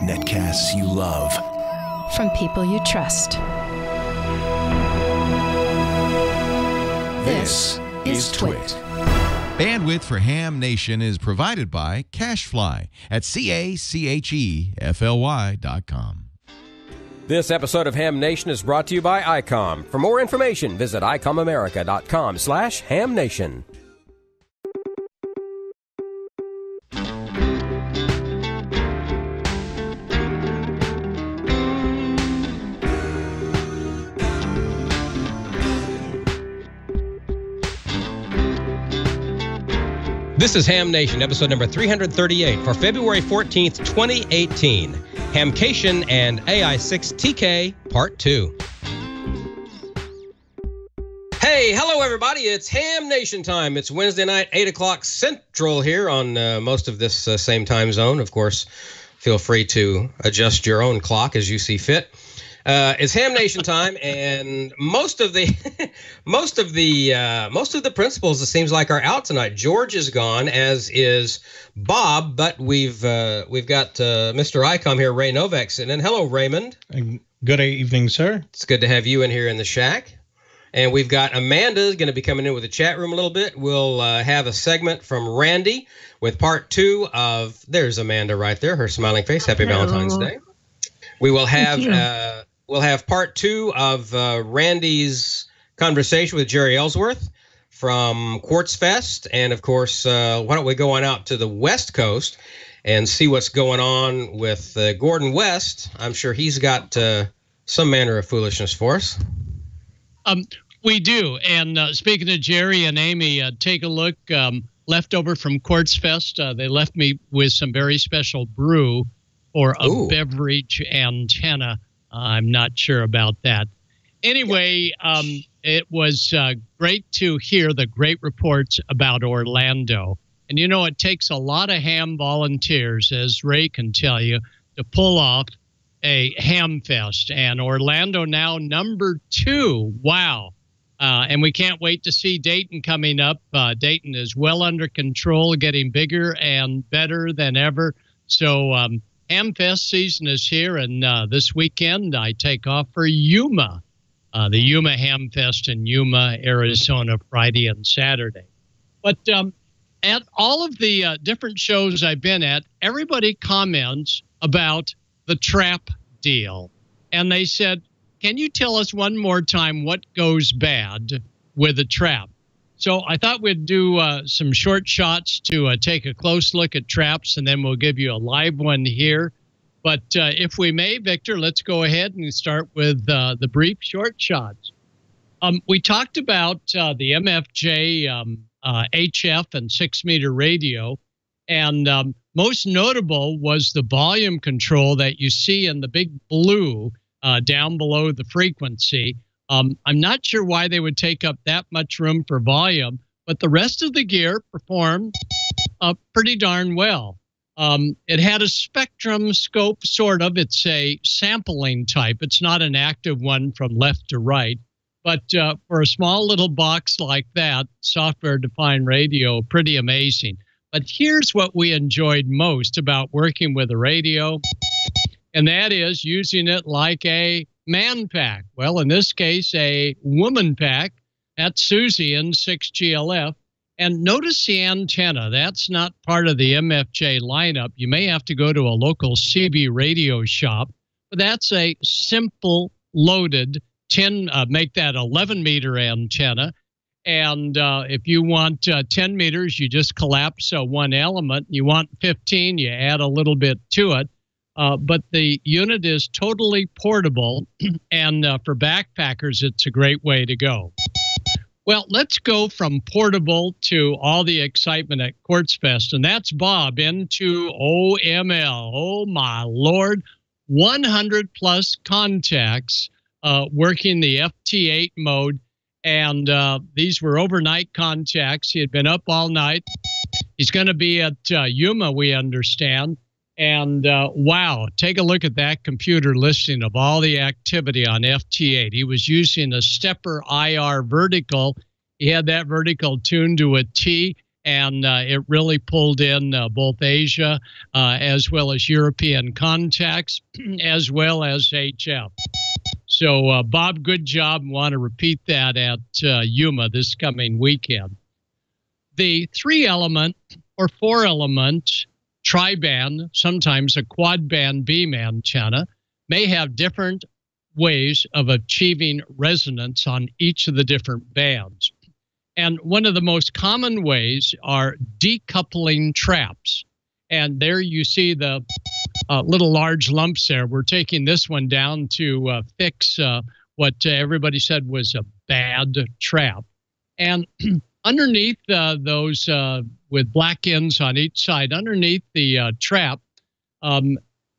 Netcasts you love. From people you trust. This is Twit. Bandwidth for Ham Nation is provided by CacheFly at CacheFly.com. This episode of Ham Nation is brought to you by Icom. For more information, visit IcomAmerica.com/HamNation. This is Ham Nation, episode number 338 for February 14th, 2018. Hamcation and AI6TK, Part 2. Hey, hello everybody, it's Ham Nation time. It's Wednesday night, 8 o'clock Central here on most of this same time zone. Of course, feel free to adjust your own clock as you see fit. It's Ham Nation time, and most of the principals, it seems like, are out tonight. George is gone, as is Bob, but we've got Mr. Icom here, Ray Novak, sitting in. Hello, Raymond. Good evening, sir. It's good to have you in here in the shack. And we've got Amanda going to be coming in with the chat room a little bit. We'll have a segment from Randy with part 2 of, there's Amanda right there, her smiling face. Happy Valentine's Day. We will have we'll have part 2 of Randy's conversation with Jeri Ellsworth from QuartzFest. And, of course, why don't we go on out to the West Coast and see what's going on with Gordon West. I'm sure he's got some manner of foolishness for us. We do. And speaking of Jeri and Amy, take a look. Leftover from QuartzFest, they left me with some very special brew for a beverage antenna. I'm not sure about that. Anyway, it was great to hear the great reports about Orlando. And, you know, it takes a lot of ham volunteers, as Ray can tell you, to pull off a ham fest. And Orlando now number 2. Wow. And we can't wait to see Dayton coming up. Dayton is well under control, getting bigger and better than ever. So, Hamfest season is here, and this weekend I take off for Yuma, the Yuma Hamfest in Yuma, Arizona, Friday and Saturday. But at all of the different shows I've been at, everybody comments about the trap deal. And they said, can you tell us one more time what goes bad with a trap? So I thought we'd do some short shots to take a close look at traps, and then we'll give you a live one here. But if we may, Victor, let's go ahead and start with the brief short shots. We talked about the MFJ HF and 6-meter radio, and most notable was the volume control that you see in the big blue down below the frequency. I'm not sure why they would take up that much room for volume, but the rest of the gear performed pretty darn well. It had a spectrum scope, sort of. It's a sampling type. It's not an active one from left to right. But for a small little box like that, software-defined radio, pretty amazing. But here's what we enjoyed most about working with a radio, and that is using it like a man pack. Well, in this case, a woman pack. That's Susie in 6GLF. And notice the antenna. That's not part of the MFJ lineup. You may have to go to a local CB radio shop. But that's a simple loaded 10, make that 11-meter antenna. And if you want 10 meters, you just collapse one element. You want 15, you add a little bit to it. But the unit is totally portable, and for backpackers, it's a great way to go. Well, let's go from portable to all the excitement at QuartzFest, and that's Bob into OML. Oh, my Lord. 100-plus contacts working the FT8 mode, and these were overnight contacts. He had been up all night. He's going to be at Yuma, we understand. And wow, take a look at that computer listing of all the activity on FT8. He was using a stepper IR vertical. He had that vertical tuned to a T, and it really pulled in both Asia as well as European contacts, as well as HF. So, Bob, good job. Want to repeat that at Yuma this coming weekend. The 3-element or 4-element tri-band, sometimes a quad-band beam antenna, may have different ways of achieving resonance on each of the different bands. And one of the most common ways are decoupling traps. And there you see the little large lumps there. We're taking this one down to fix what everybody said was a bad trap. And underneath those with black ends on each side, underneath the trap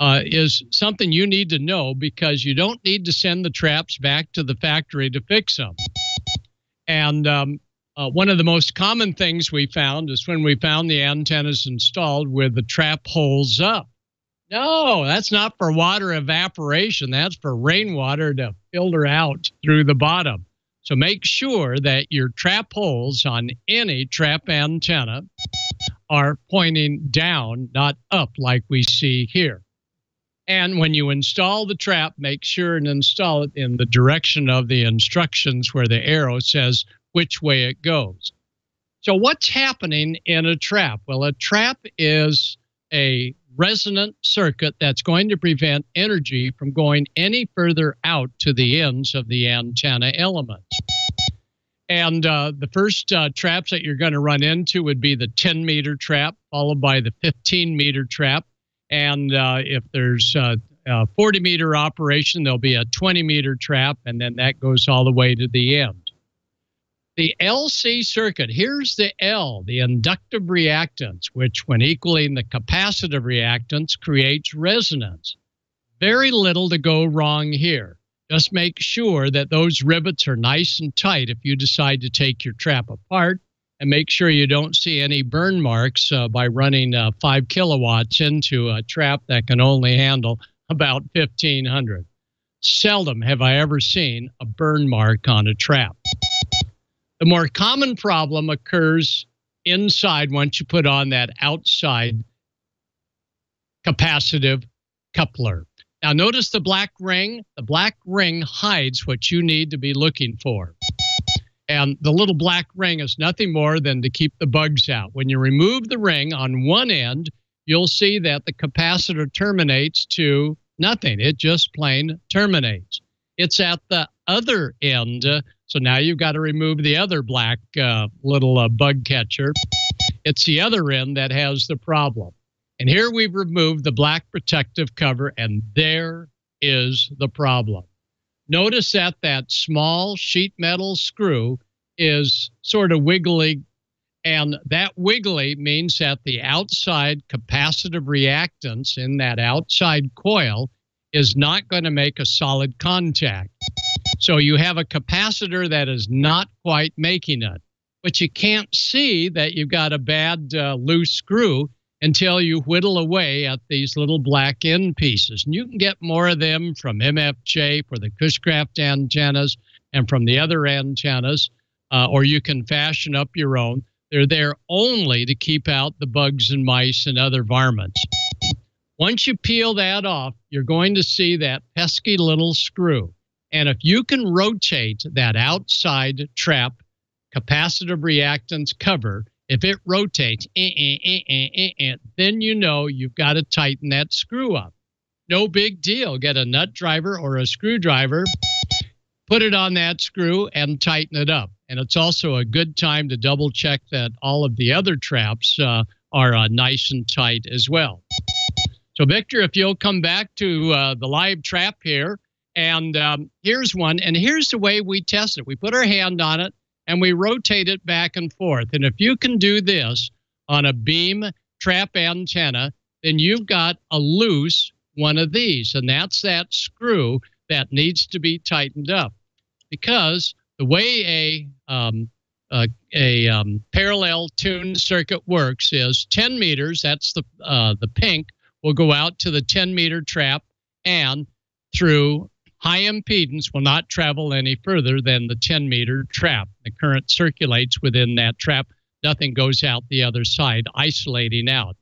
is something you need to know, because you don't need to send the traps back to the factory to fix them. And one of the most common things we found is when we found the antennas installed with the trap holes up. No, that's not for water evaporation. That's for rainwater to filter out through the bottom. So make sure that your trap holes on any trap antenna are pointing down, not up like we see here. And when you install the trap, make sure and install it in the direction of the instructions where the arrow says which way it goes. So what's happening in a trap? Well, a trap is a resonant circuit that's going to prevent energy from going any further out to the ends of the antenna elements. And the first traps that you're going to run into would be the 10-meter trap, followed by the 15-meter trap. And if there's a 40-meter operation, there'll be a 20-meter trap, and then that goes all the way to the end. The LC circuit, here's the L, the inductive reactance, which when equaling the capacitive reactance creates resonance. Very little to go wrong here. Just make sure that those rivets are nice and tight if you decide to take your trap apart, and make sure you don't see any burn marks by running 5 kilowatts into a trap that can only handle about 1,500. Seldom have I ever seen a burn mark on a trap. The more common problem occurs inside once you put on that outside capacitive coupler. Now notice the black ring. The black ring hides what you need to be looking for. And the little black ring is nothing more than to keep the bugs out. When you remove the ring on one end, you'll see that the capacitor terminates to nothing. It just plain terminates. It's at the other end. So now you've got to remove the other black little bug catcher. It's the other end that has the problem. And here we've removed the black protective cover, and there is the problem. Notice that that small sheet metal screw is sort of wiggly, and that wiggly means that the outside capacitive reactance in that outside coil is not going to make a solid contact. So you have a capacitor that is not quite making it, but you can't see that you've got a bad loose screw until you whittle away at these little black end pieces. And you can get more of them from MFJ for the Cushcraft antennas and from the other antennas, or you can fashion up your own. They're there only to keep out the bugs and mice and other varmints. Once you peel that off, you're going to see that pesky little screw. And if you can rotate that outside trap capacitive reactance cover, if it rotates, then you know you've got to tighten that screw up. No big deal. Get a nut driver or a screwdriver, put it on that screw, and tighten it up. And it's also a good time to double check that all of the other traps are nice and tight as well. So, Victor, if you'll come back to the live trap here, and here's one, and here's the way we test it. We put our hand on it, and we rotate it back and forth. And if you can do this on a beam trap antenna, then you've got a loose one of these, and that's that screw that needs to be tightened up. Because the way a parallel tuned circuit works is 10 meters, that's the pink, will go out to the 10-meter trap, and through high impedance will not travel any further than the 10-meter trap. The current circulates within that trap, nothing goes out the other side, isolating out.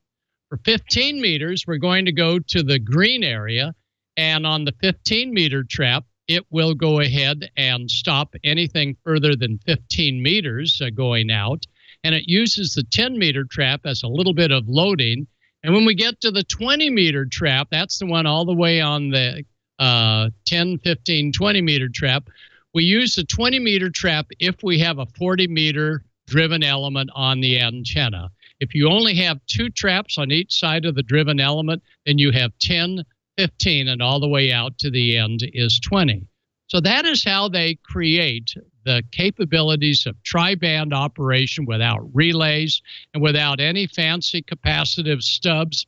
For 15 meters, we're going to go to the green area, and on the 15-meter trap, it will go ahead and stop anything further than 15 meters going out, and it uses the 10-meter trap as a little bit of loading. And when we get to the 20-meter trap, that's the one all the way on the 10, 15, 20-meter trap. We use the 20-meter trap if we have a 40-meter driven element on the antenna. If you only have 2 traps on each side of the driven element, then you have 10, 15, and all the way out to the end is 20. So that is how they create the capabilities of tri-band operation without relays and without any fancy capacitive stubs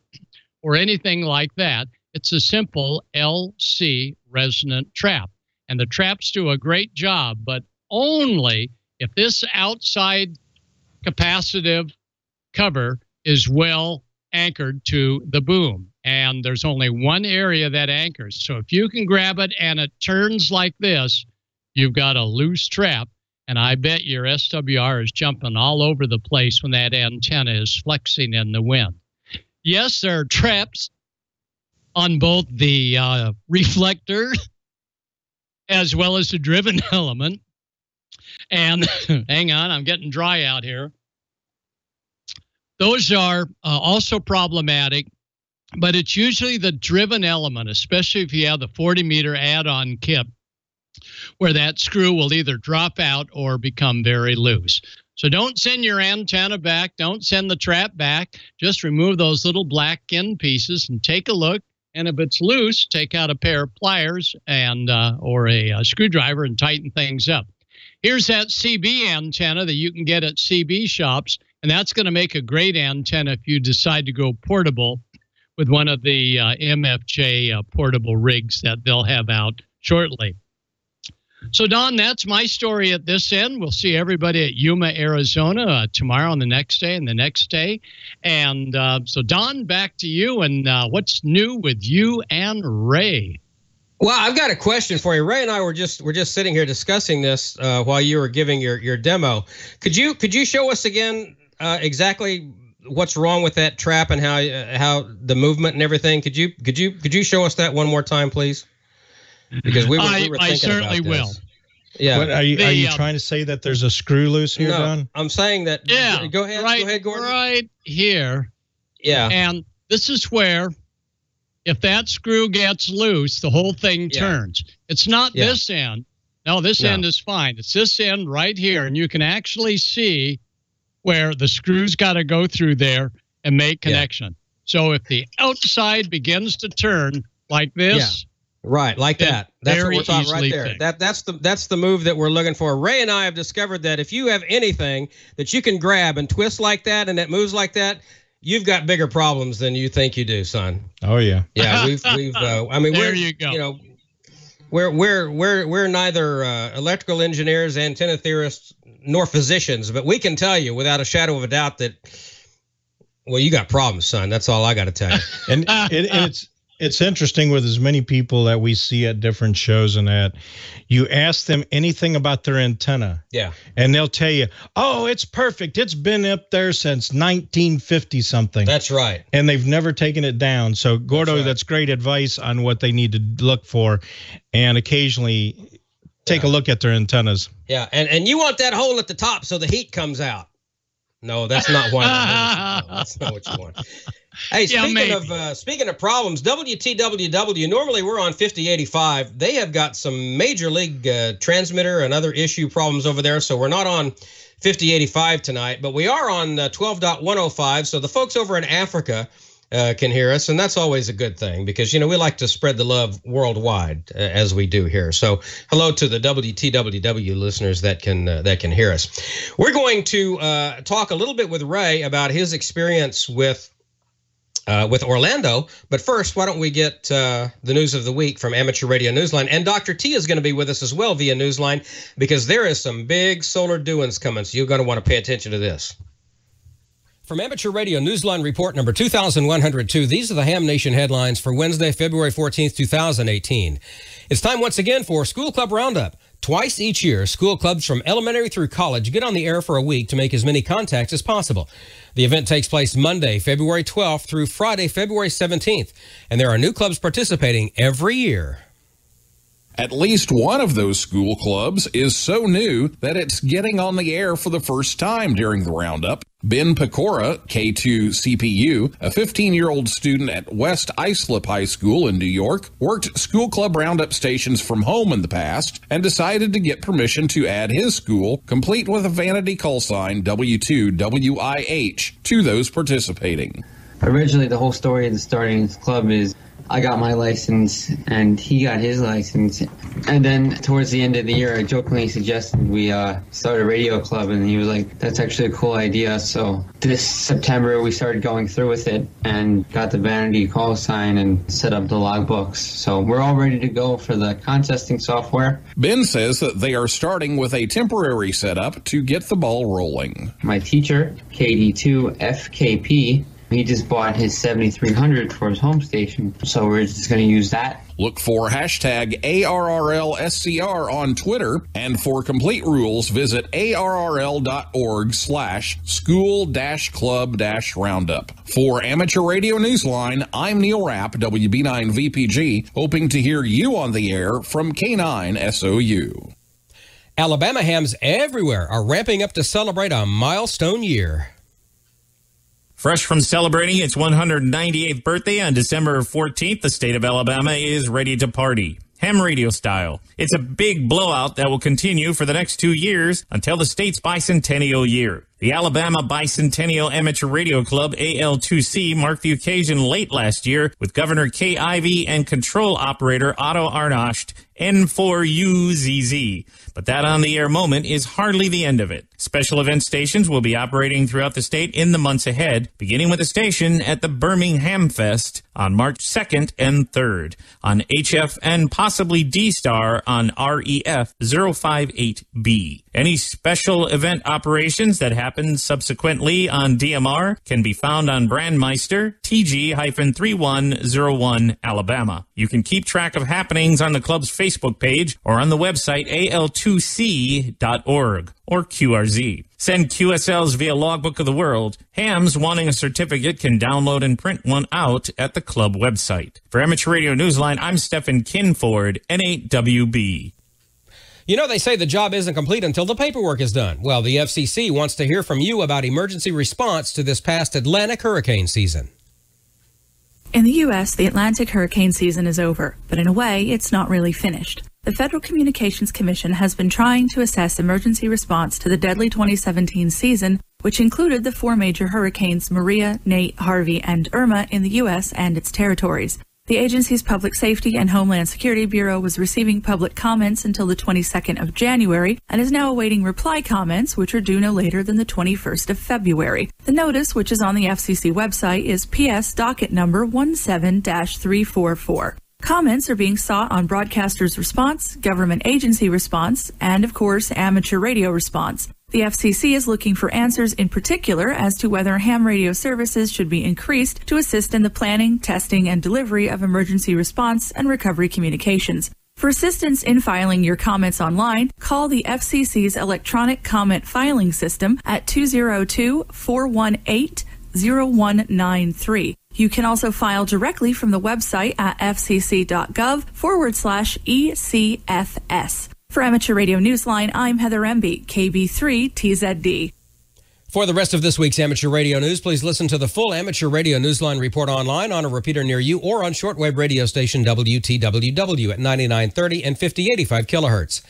or anything like that. It's a simple LC resonant trap. And the traps do a great job, but only if this outside capacitive cover is well anchored to the boom. And there's only one area that anchors. So if you can grab it and it turns like this, you've got a loose trap. And I bet your SWR is jumping all over the place when that antenna is flexing in the wind. Yes, there are traps on both the reflector as well as the driven element. And hang on, I'm getting dry out here. Those are also problematic, but it's usually the driven element, especially if you have the 40-meter add-on kit, where that screw will either drop out or become very loose. So don't send your antenna back. Don't send the trap back. Just remove those little black end pieces and take a look. And if it's loose, take out a pair of pliers and or a screwdriver and tighten things up. Here's that CB antenna that you can get at CB shops, and that's going to make a great antenna if you decide to go portable with one of the MFJ portable rigs that they'll have out shortly. So, Don, that's my story at this end. We'll see everybody at Yuma, Arizona tomorrow and the next day and the next day. And so, Don, back to you. And what's new with you and Ray? Well, I've got a question for you. Ray and I were just sitting here discussing this while you were giving your demo. Could you show us again exactly what's wrong with that trap and how the movement and everything? Could you show us that one more time, please? Because we were thinking I certainly about this. will. Yeah. What, are you trying to say that there's a screw loose here, Don? I'm saying that. Yeah. Go ahead. Right, go ahead, Gordon. Right here. Yeah. And this is where, if that screw gets loose, the whole thing turns. It's not this end. No, this end is fine. It's this end right here. And you can actually see where the screw's got to go through there and make connection. So if the outside begins to turn like this. Right, like that. That's what we're talking right there. Fixed. That's the move that we're looking for. Ray and I have discovered that if you have anything that you can grab and twist like that and it moves like that, you've got bigger problems than you think you do, son. Oh yeah. Yeah, we've I mean, there you go. You know, we're neither electrical engineers, antenna theorists, nor physicians, but we can tell you without a shadow of a doubt that, well, you got problems, son. That's all I got to tell you. And it's interesting with as many people that we see at different shows and that you ask them anything about their antenna. Yeah. And they'll tell you, oh, it's perfect. It's been up there since 1950 something. That's right. And they've never taken it down. So Gordo, that's great advice on what they need to look for and occasionally take a look at their antennas. Yeah. And you want that hole at the top so the heat comes out. No, that's not why. No, that's not what you want. Hey, speaking of problems, WTWW, normally we're on 5085. They have got some major league transmitter and other issue problems over there, so we're not on 5085 tonight, but we are on 12.105, so the folks over in Africa can hear us, and that's always a good thing because, you know, we like to spread the love worldwide as we do here. So hello to the WTWW listeners that can hear us. We're going to talk a little bit with Ray about his experience with Orlando. But first, why don't we get the news of the week from Amateur Radio Newsline. And Dr. T is going to be with us as well via Newsline because there is some big solar doings coming. So you're going to want to pay attention to this. From Amateur Radio Newsline Report number 2102, these are the Ham Nation headlines for Wednesday, February 14th, 2018. It's time once again for School Club Roundup. Twice each year, school clubs from elementary through college get on the air for a week to make as many contacts as possible. The event takes place Monday, February 12th through Friday, February 17th, and there are new clubs participating every year. At least one of those school clubs is so new that it's getting on the air for the first time during the roundup. Ben Pecora, K2 CPU, a 15-year-old student at West Islip High School in New York, worked school club roundup stations from home in the past and decided to get permission to add his school, complete with a vanity call sign W2WIH, to those participating. Originally, the whole story of the starting this club is I got my license and he got his license. And then towards the end of the year, I jokingly suggested we start a radio club, and he was like, that's actually a cool idea. So this September, we started going through with it and got the vanity call sign and set up the logbooks. So we're all ready to go for the contesting software. Ben says that they are starting with a temporary setup to get the ball rolling. My teacher, KD2FKP, he just bought his 7300 for his home station, so we're just going to use that. Look for hashtag ARRLSCR on Twitter, and for complete rules, visit arrl.org/school-club-roundup. For Amateur Radio Newsline, I'm Neil Rapp, WB9 VPG, hoping to hear you on the air from K9SOU. Alabama hams everywhere are ramping up to celebrate a milestone year. Fresh from celebrating its 198th birthday on December 14th, the state of Alabama is ready to party. Ham radio style. It's a big blowout that will continue for the next 2 years until the state's bicentennial year. The Alabama Bicentennial Amateur Radio Club, AL2C, marked the occasion late last year with Governor Kay Ivey and control operator Otto Arnascht, N4UZZ. But that on-the-air moment is hardly the end of it. Special event stations will be operating throughout the state in the months ahead, beginning with a station at the Birmingham Fest on March 2nd and 3rd, on HF and possibly D-Star on REF 058B. Any special event operations that happen subsequently on DMR can be found on Brandmeister TG-3101 Alabama. You can keep track of happenings on the club's Facebook page or on the website al2c.org or QRZ. Send QSLs via Logbook of the World. Hams wanting a certificate can download and print one out at the club website. For Amateur Radio Newsline, I'm Stephen Kinford, N8WB. You know, they say the job isn't complete until the paperwork is done. Well, the FCC wants to hear from you about emergency response to this past Atlantic hurricane season. In the U.S., the Atlantic hurricane season is over, but in a way, it's not really finished. The Federal Communications Commission has been trying to assess emergency response to the deadly 2017 season, which included the 4 major hurricanes Maria, Nate, Harvey, and Irma in the U.S. and its territories. The agency's Public Safety and Homeland Security Bureau was receiving public comments until the 22nd of January and is now awaiting reply comments, which are due no later than the 21st of February. The notice, which is on the FCC website, is PS docket number 17-344. Comments are being sought on broadcasters' response, government agency response, and, of course, amateur radio response. The FCC is looking for answers in particular as to whether ham radio services should be increased to assist in the planning, testing, and delivery of emergency response and recovery communications. For assistance in filing your comments online, call the FCC's electronic comment filing system at 202-418-0193. You can also file directly from the website at fcc.gov/ECFS. For Amateur Radio Newsline, I'm Heather Emby, KB3TZD. For the rest of this week's Amateur Radio News, please listen to the full Amateur Radio Newsline report online on a repeater near you or on shortwave radio station WTWW at 9930 and 5085 kilohertz.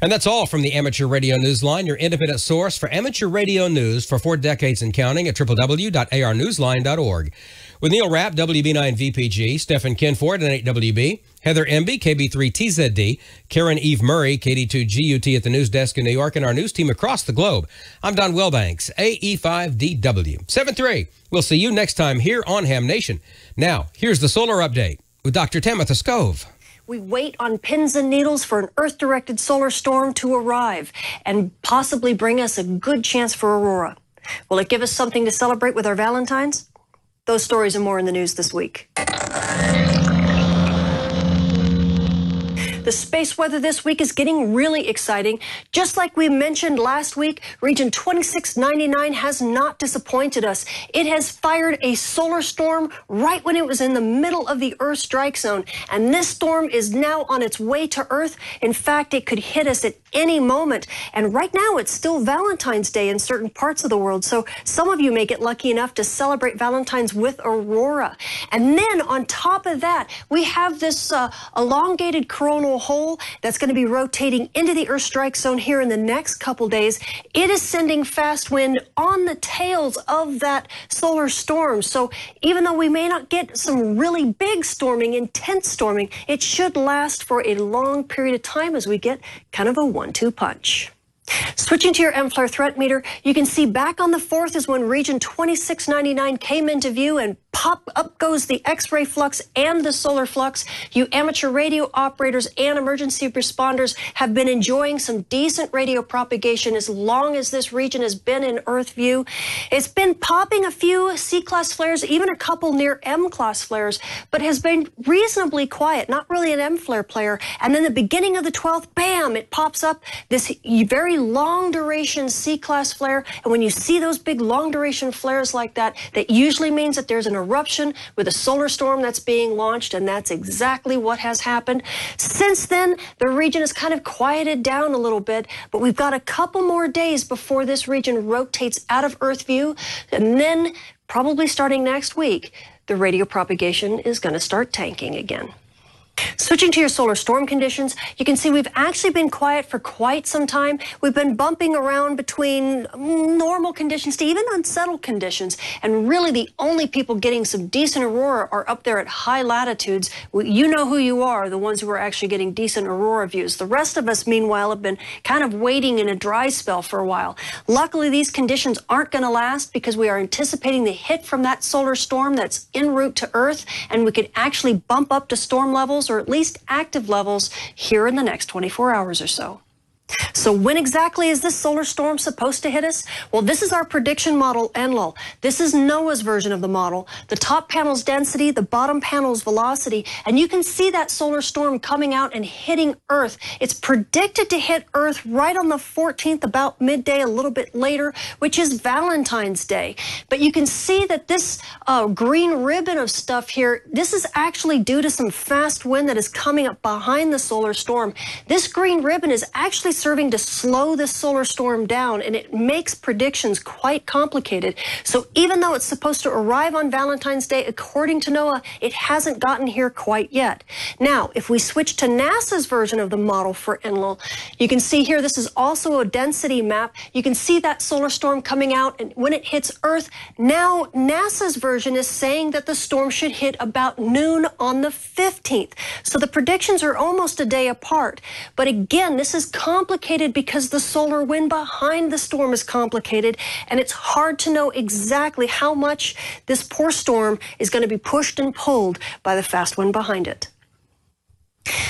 And that's all from the Amateur Radio Newsline, your independent source for amateur radio news for 4 decades and counting at www.arnewsline.org. With Neil Rapp, WB9 VPG, Stephen Kinford, N8WB, Heather Emby, KB3TZD, Karen Eve Murray, KD2GUT at the news desk in New York, and our news team across the globe. I'm Don Wilbanks, AE5DW. 7-3. We'll see you next time here on Ham Nation. Now, here's the solar update with Dr. Tamitha Skov. We wait on pins and needles for an Earth-directed solar storm to arrive and possibly bring us a good chance for aurora. Will it give us something to celebrate with our Valentines? Those stories and more in the news this week. The space weather this week is getting really exciting. Just like we mentioned last week, Region 2699 has not disappointed us. It has fired a solar storm right when it was in the middle of the Earth strike zone. And this storm is now on its way to Earth. In fact, it could hit us at any moment. And right now, it's still Valentine's Day in certain parts of the world. So some of you may get lucky enough to celebrate Valentine's with aurora. And then on top of that, we have this elongated coronal hole that's going to be rotating into the Earth strike zone here in the next couple days. It is sending fast wind on the tails of that solar storm. So even though we may not get some really big storming, intense storming, it should last for a long period of time as we get kind of a 1-2 punch. Switching to your M-flare threat meter, you can see back on the 4th is when region 2699 came into view, and pop up goes the X-ray flux and the solar flux. You amateur radio operators and emergency responders have been enjoying some decent radio propagation as long as this region has been in Earth view. It's been popping a few C-class flares, even a couple near M-class flares, but has been reasonably quiet, not really an M-flare player. And then the beginning of the 12th, bam, it pops up this very long duration C-class flare. And when you see those big long duration flares like that, that usually means that there's an eruption with a solar storm that's being launched, and that's exactly what has happened. Since then, the region has kind of quieted down a little bit, but we've got a couple more days before this region rotates out of Earth view, and then probably starting next week, the radio propagation is going to start tanking again. Switching to your solar storm conditions, you can see we've actually been quiet for quite some time. We've been bumping around between normal conditions to even unsettled conditions. And really the only people getting some decent aurora are up there at high latitudes. You know who you are, the ones who are actually getting decent aurora views. The rest of us, meanwhile, have been kind of waiting in a dry spell for a while. Luckily, these conditions aren't going to last because we are anticipating the hit from that solar storm that's en route to Earth, and we could actually bump up to storm levels, or at least active levels, here in the next 24 hours or so. So when exactly is this solar storm supposed to hit us? Well, this is our prediction model, NLUL. This is NOAA's version of the model. The top panel's density, the bottom panel's velocity, and you can see that solar storm coming out and hitting Earth. It's predicted to hit Earth right on the 14th, about midday, a little bit later, which is Valentine's Day. But you can see that this green ribbon of stuff here, this is actually due to some fast wind that is coming up behind the solar storm. This green ribbon is actually serving to slow this solar storm down, and it makes predictions quite complicated. So even though it's supposed to arrive on Valentine's Day, according to NOAA, it hasn't gotten here quite yet. Now, if we switch to NASA's version of the model for NLUL, you can see here, this is also a density map. You can see that solar storm coming out, and when it hits Earth, now NASA's version is saying that the storm should hit about noon on the 15th. So the predictions are almost a day apart. But again, this is complicated because the solar wind behind the storm is complicated, and it's hard to know exactly how much this poor storm is going to be pushed and pulled by the fast wind behind it.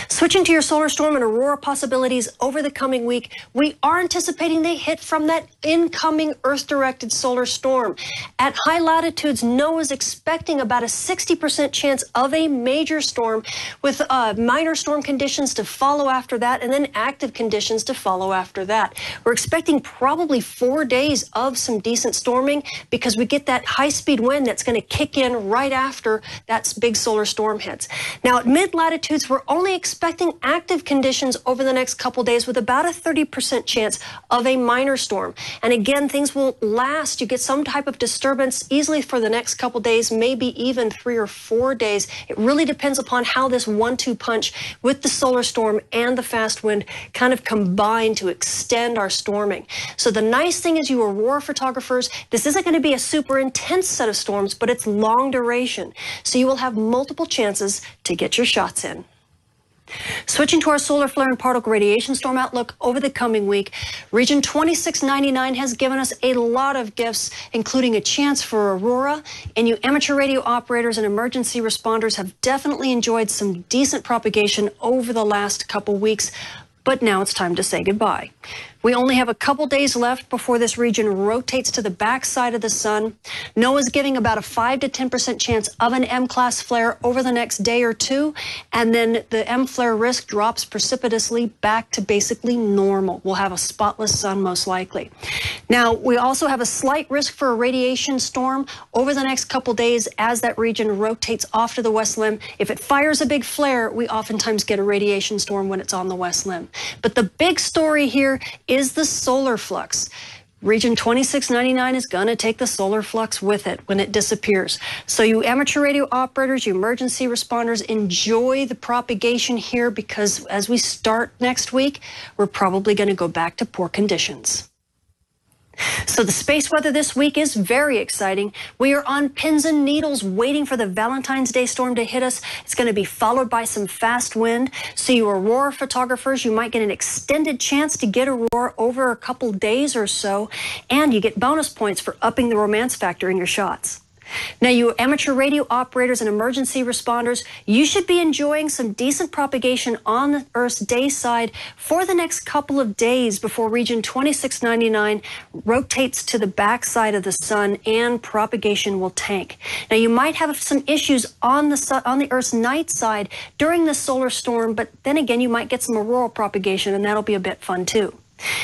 Switching to your solar storm and aurora possibilities over the coming week, we are anticipating the hit from that incoming Earth-directed solar storm. At high latitudes, NOAA is expecting about a 60% chance of a major storm, with minor storm conditions to follow after that, and then active conditions to follow after that. We're expecting probably 4 days of some decent storming because we get that high-speed wind that's going to kick in right after that big solar storm hits. Now, at mid-latitudes, we're only expecting active conditions over the next couple days with about a 30% chance of a minor storm. And again, things will last. You get some type of disturbance easily for the next couple days, maybe even 3 or 4 days. It really depends upon how this 1-2 punch with the solar storm and the fast wind kind of combine to extend our storming. So the nice thing is, you aurora photographers, this isn't going to be a super intense set of storms, but it's long duration. So you will have multiple chances to get your shots in. Switching to our solar flare and particle radiation storm outlook over the coming week, region 2699 has given us a lot of gifts, including a chance for aurora, and you amateur radio operators and emergency responders have definitely enjoyed some decent propagation over the last couple weeks. But now it's time to say goodbye. We only have a couple days left before this region rotates to the backside of the sun. NOAA's giving about a 5 to 10% chance of an M-class flare over the next day or two, and then the M flare risk drops precipitously back to basically normal. We'll have a spotless sun most likely. Now, we also have a slight risk for a radiation storm over the next couple days as that region rotates off to the west limb. If it fires a big flare, we oftentimes get a radiation storm when it's on the west limb. But the big story here is the solar flux. Region 2699 is going to take the solar flux with it when it disappears. So you amateur radio operators, you emergency responders, enjoy the propagation here, because as we start next week, we're probably going to go back to poor conditions. So the space weather this week is very exciting. We are on pins and needles waiting for the Valentine's Day storm to hit us. It's going to be followed by some fast wind. So you aurora photographers, you might get an extended chance to get aurora over a couple days or so, and you get bonus points for upping the romance factor in your shots. Now, you amateur radio operators and emergency responders, you should be enjoying some decent propagation on the Earth's day side for the next couple of days before region 2699 rotates to the backside of the sun and propagation will tank. Now, you might have some issues on the Earth's night side during the solar storm, but then again, you might get some auroral propagation, and that'll be a bit fun too.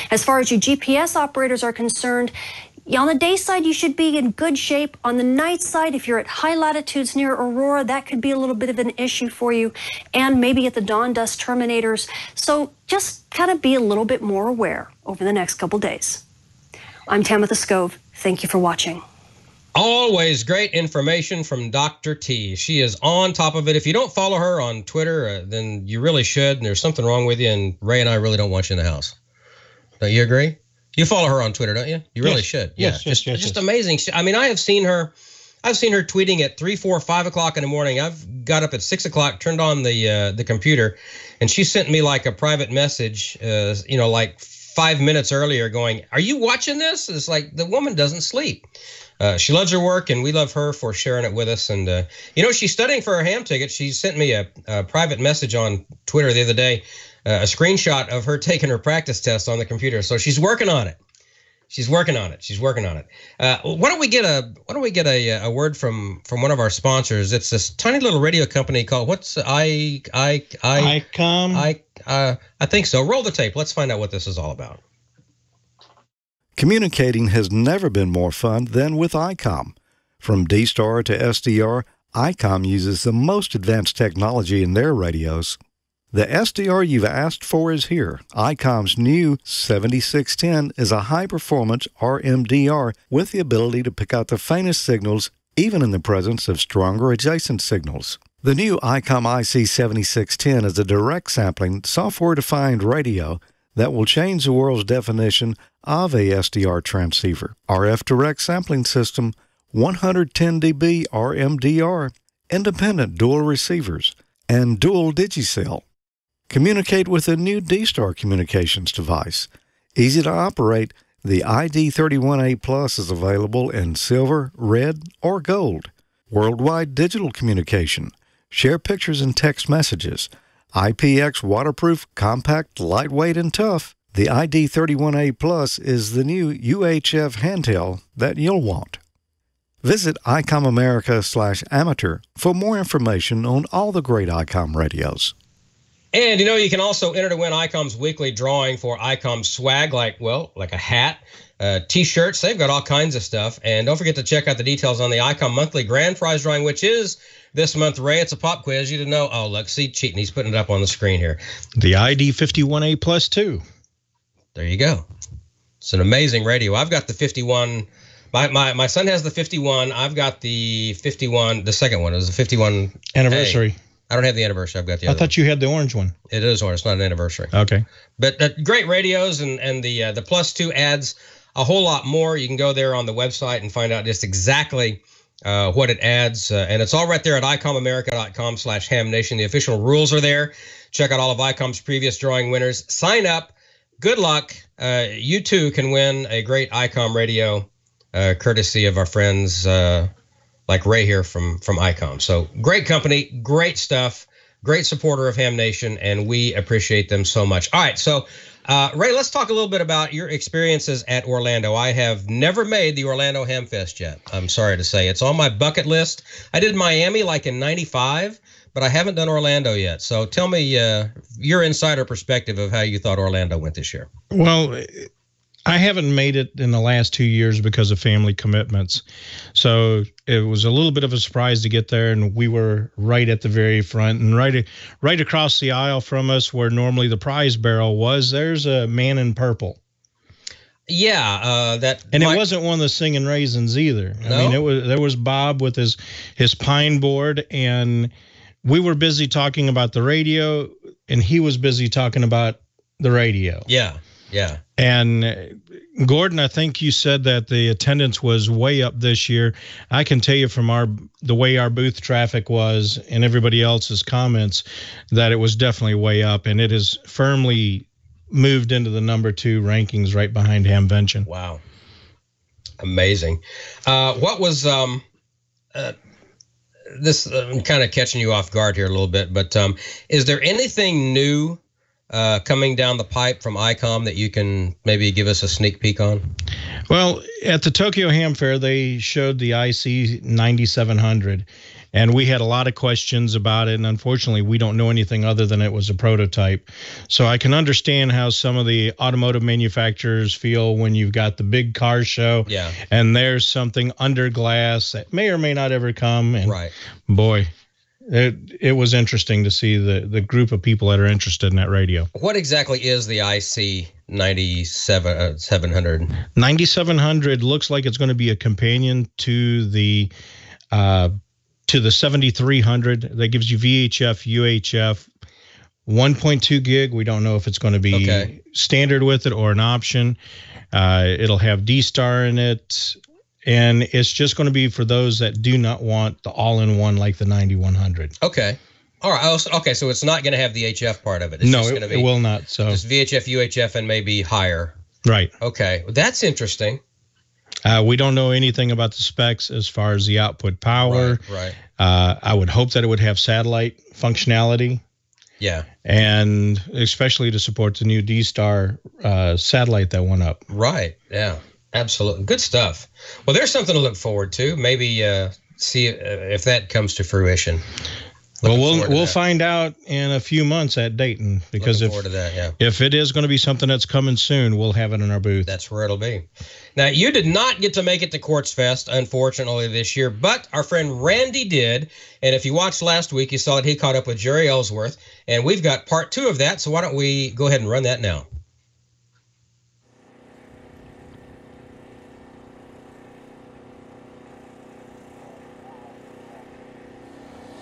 As far as you GPS operators are concerned, on the day side, you should be in good shape. On the night side, if you're at high latitudes near aurora, that could be a little bit of an issue for you, and maybe at the dawn dust terminators. So just kind of be a little bit more aware over the next couple days. I'm Tamitha Skov. Thank you for watching. Always great information from Dr. T. She is on top of it. If you don't follow her on Twitter, then you really should, and there's something wrong with you, and Ray and I really don't want you in the house. Don't you agree? You follow her on Twitter, don't you? You really should. Yes, yeah, just amazing. I mean, I have seen her tweeting at 3, 4, 5 o'clock in the morning. I've got up at 6 o'clock, turned on the computer, and she sent me like a private message, like 5 minutes earlier going, "Are you watching this?" It's like the woman doesn't sleep. She loves her work, and we love her for sharing it with us. And, she's studying for her ham ticket. She sent me a private message on Twitter the other day, a screenshot of her taking her practice test on the computer. So she's working on it. Why don't we get a word from one of our sponsors? It's this tiny little radio company called Icom. I think so. Roll the tape. Let's find out what this is all about. Communicating has never been more fun than with Icom. From D-Star to SDR, Icom uses the most advanced technology in their radios. The SDR you've asked for is here. Icom's new 7610 is a high-performance RMDR with the ability to pick out the faintest signals, even in the presence of stronger adjacent signals. The new Icom IC7610 is a direct sampling, software-defined radio that will change the world's definition of a SDR transceiver. RF direct sampling system, 110 dB RMDR, independent dual receivers, and dual digicell. Communicate with a new D-Star communications device. Easy to operate, the ID31A Plus is available in silver, red, or gold. Worldwide digital communication. Share pictures and text messages. IPX waterproof, compact, lightweight, and tough. The ID31A Plus is the new UHF handheld that you'll want. Visit ICOMAmerica/amateur for more information on all the great Icom radios. And, you can also enter to win Icom's weekly drawing for Icom swag, like a hat, T-shirts. They've got all kinds of stuff. And don't forget to check out the details on the Icom monthly grand prize drawing, which is this month. Ray, it's a pop quiz. You didn't know. Oh, look, see, cheating. He's putting it up on the screen here. The ID51A Plus 2. There you go. It's an amazing radio. I've got the 51. My son has the 51. I've got the 51. The second one is the 51 anniversary. I don't have the anniversary. I've got the other. I thought you had the orange one. It is orange. It's not an anniversary. Okay. But great radios, and the Plus 2 adds a whole lot more. You can go there on the website and find out just exactly what it adds. And it's all right there at ICOMAmerica.com/hamnation. The official rules are there. Check out all of Icom's previous drawing winners. Sign up. Good luck. You too can win a great Icom radio, courtesy of our friends like Ray here from Icom. So great company, great stuff, great supporter of Ham Nation, and we appreciate them so much. All right, so Ray, let's talk a little bit about your experiences at Orlando. I have never made the Orlando Hamfest yet. I'm sorry to say. It's on my bucket list. I did Miami like in 95, but I haven't done Orlando yet. So tell me your insider perspective of how you thought Orlando went this year. Well, I haven't made it in the last 2 years because of family commitments. So it was a little bit of a surprise to get there, and we were right at the very front. And right across the aisle from us, where normally the prize barrel was, there's a man in purple. Yeah, it wasn't one of the singing raisins either. No? I mean, there was Bob with his pine board, and we were busy talking about the radio, and he was busy talking about the radio. Yeah. Yeah. And Gordon, I think you said that the attendance was way up this year. I can tell you from the way our booth traffic was and everybody else's comments that it was definitely way up, and it has firmly moved into the number 2 rankings right behind Hamvention. Wow. Amazing. What was this I'm kind of catching you off guard here a little bit, but is there anything new coming down the pipe from Icom that you can maybe give us a sneak peek on? Well, at the Tokyo Ham Fair, they showed the IC9700, and we had a lot of questions about it, and unfortunately, we don't know anything other than it was a prototype. So I can understand how some of the automotive manufacturers feel when you've got the big car show, and there's something under glass that may or may not ever come, and boy, it was interesting to see the group of people that are interested in that radio. What exactly is the IC9700? 9700 looks like it's going to be a companion to the 7300. That gives you VHF, UHF, 1.2 gig. We don't know if it's going to be standard with it or an option. It'll have D-Star in it. And it's just going to be for those that do not want the all-in-one like the 9100. Okay. All right. Okay, so it's not going to have the HF part of it. No, it will not. So just VHF, UHF, and maybe higher. Right. Okay. That's interesting. We don't know anything about the specs as far as the output power. Right. I would hope that it would have satellite functionality. Yeah. And especially to support the new D-Star satellite that went up. Right. Yeah. Absolutely. Good stuff. Well, there's something to look forward to. Maybe see if that comes to fruition. Well, we'll find out in a few months at Dayton, because if it is going to be something that's coming soon, we'll have it in our booth. That's where it'll be. Now, you did not get to make it to QuartzFest, unfortunately, this year, but our friend Randy did. And if you watched last week, you saw that he caught up with Jeri Ellsworth, and we've got part 2 of that. So why don't we go ahead and run that now?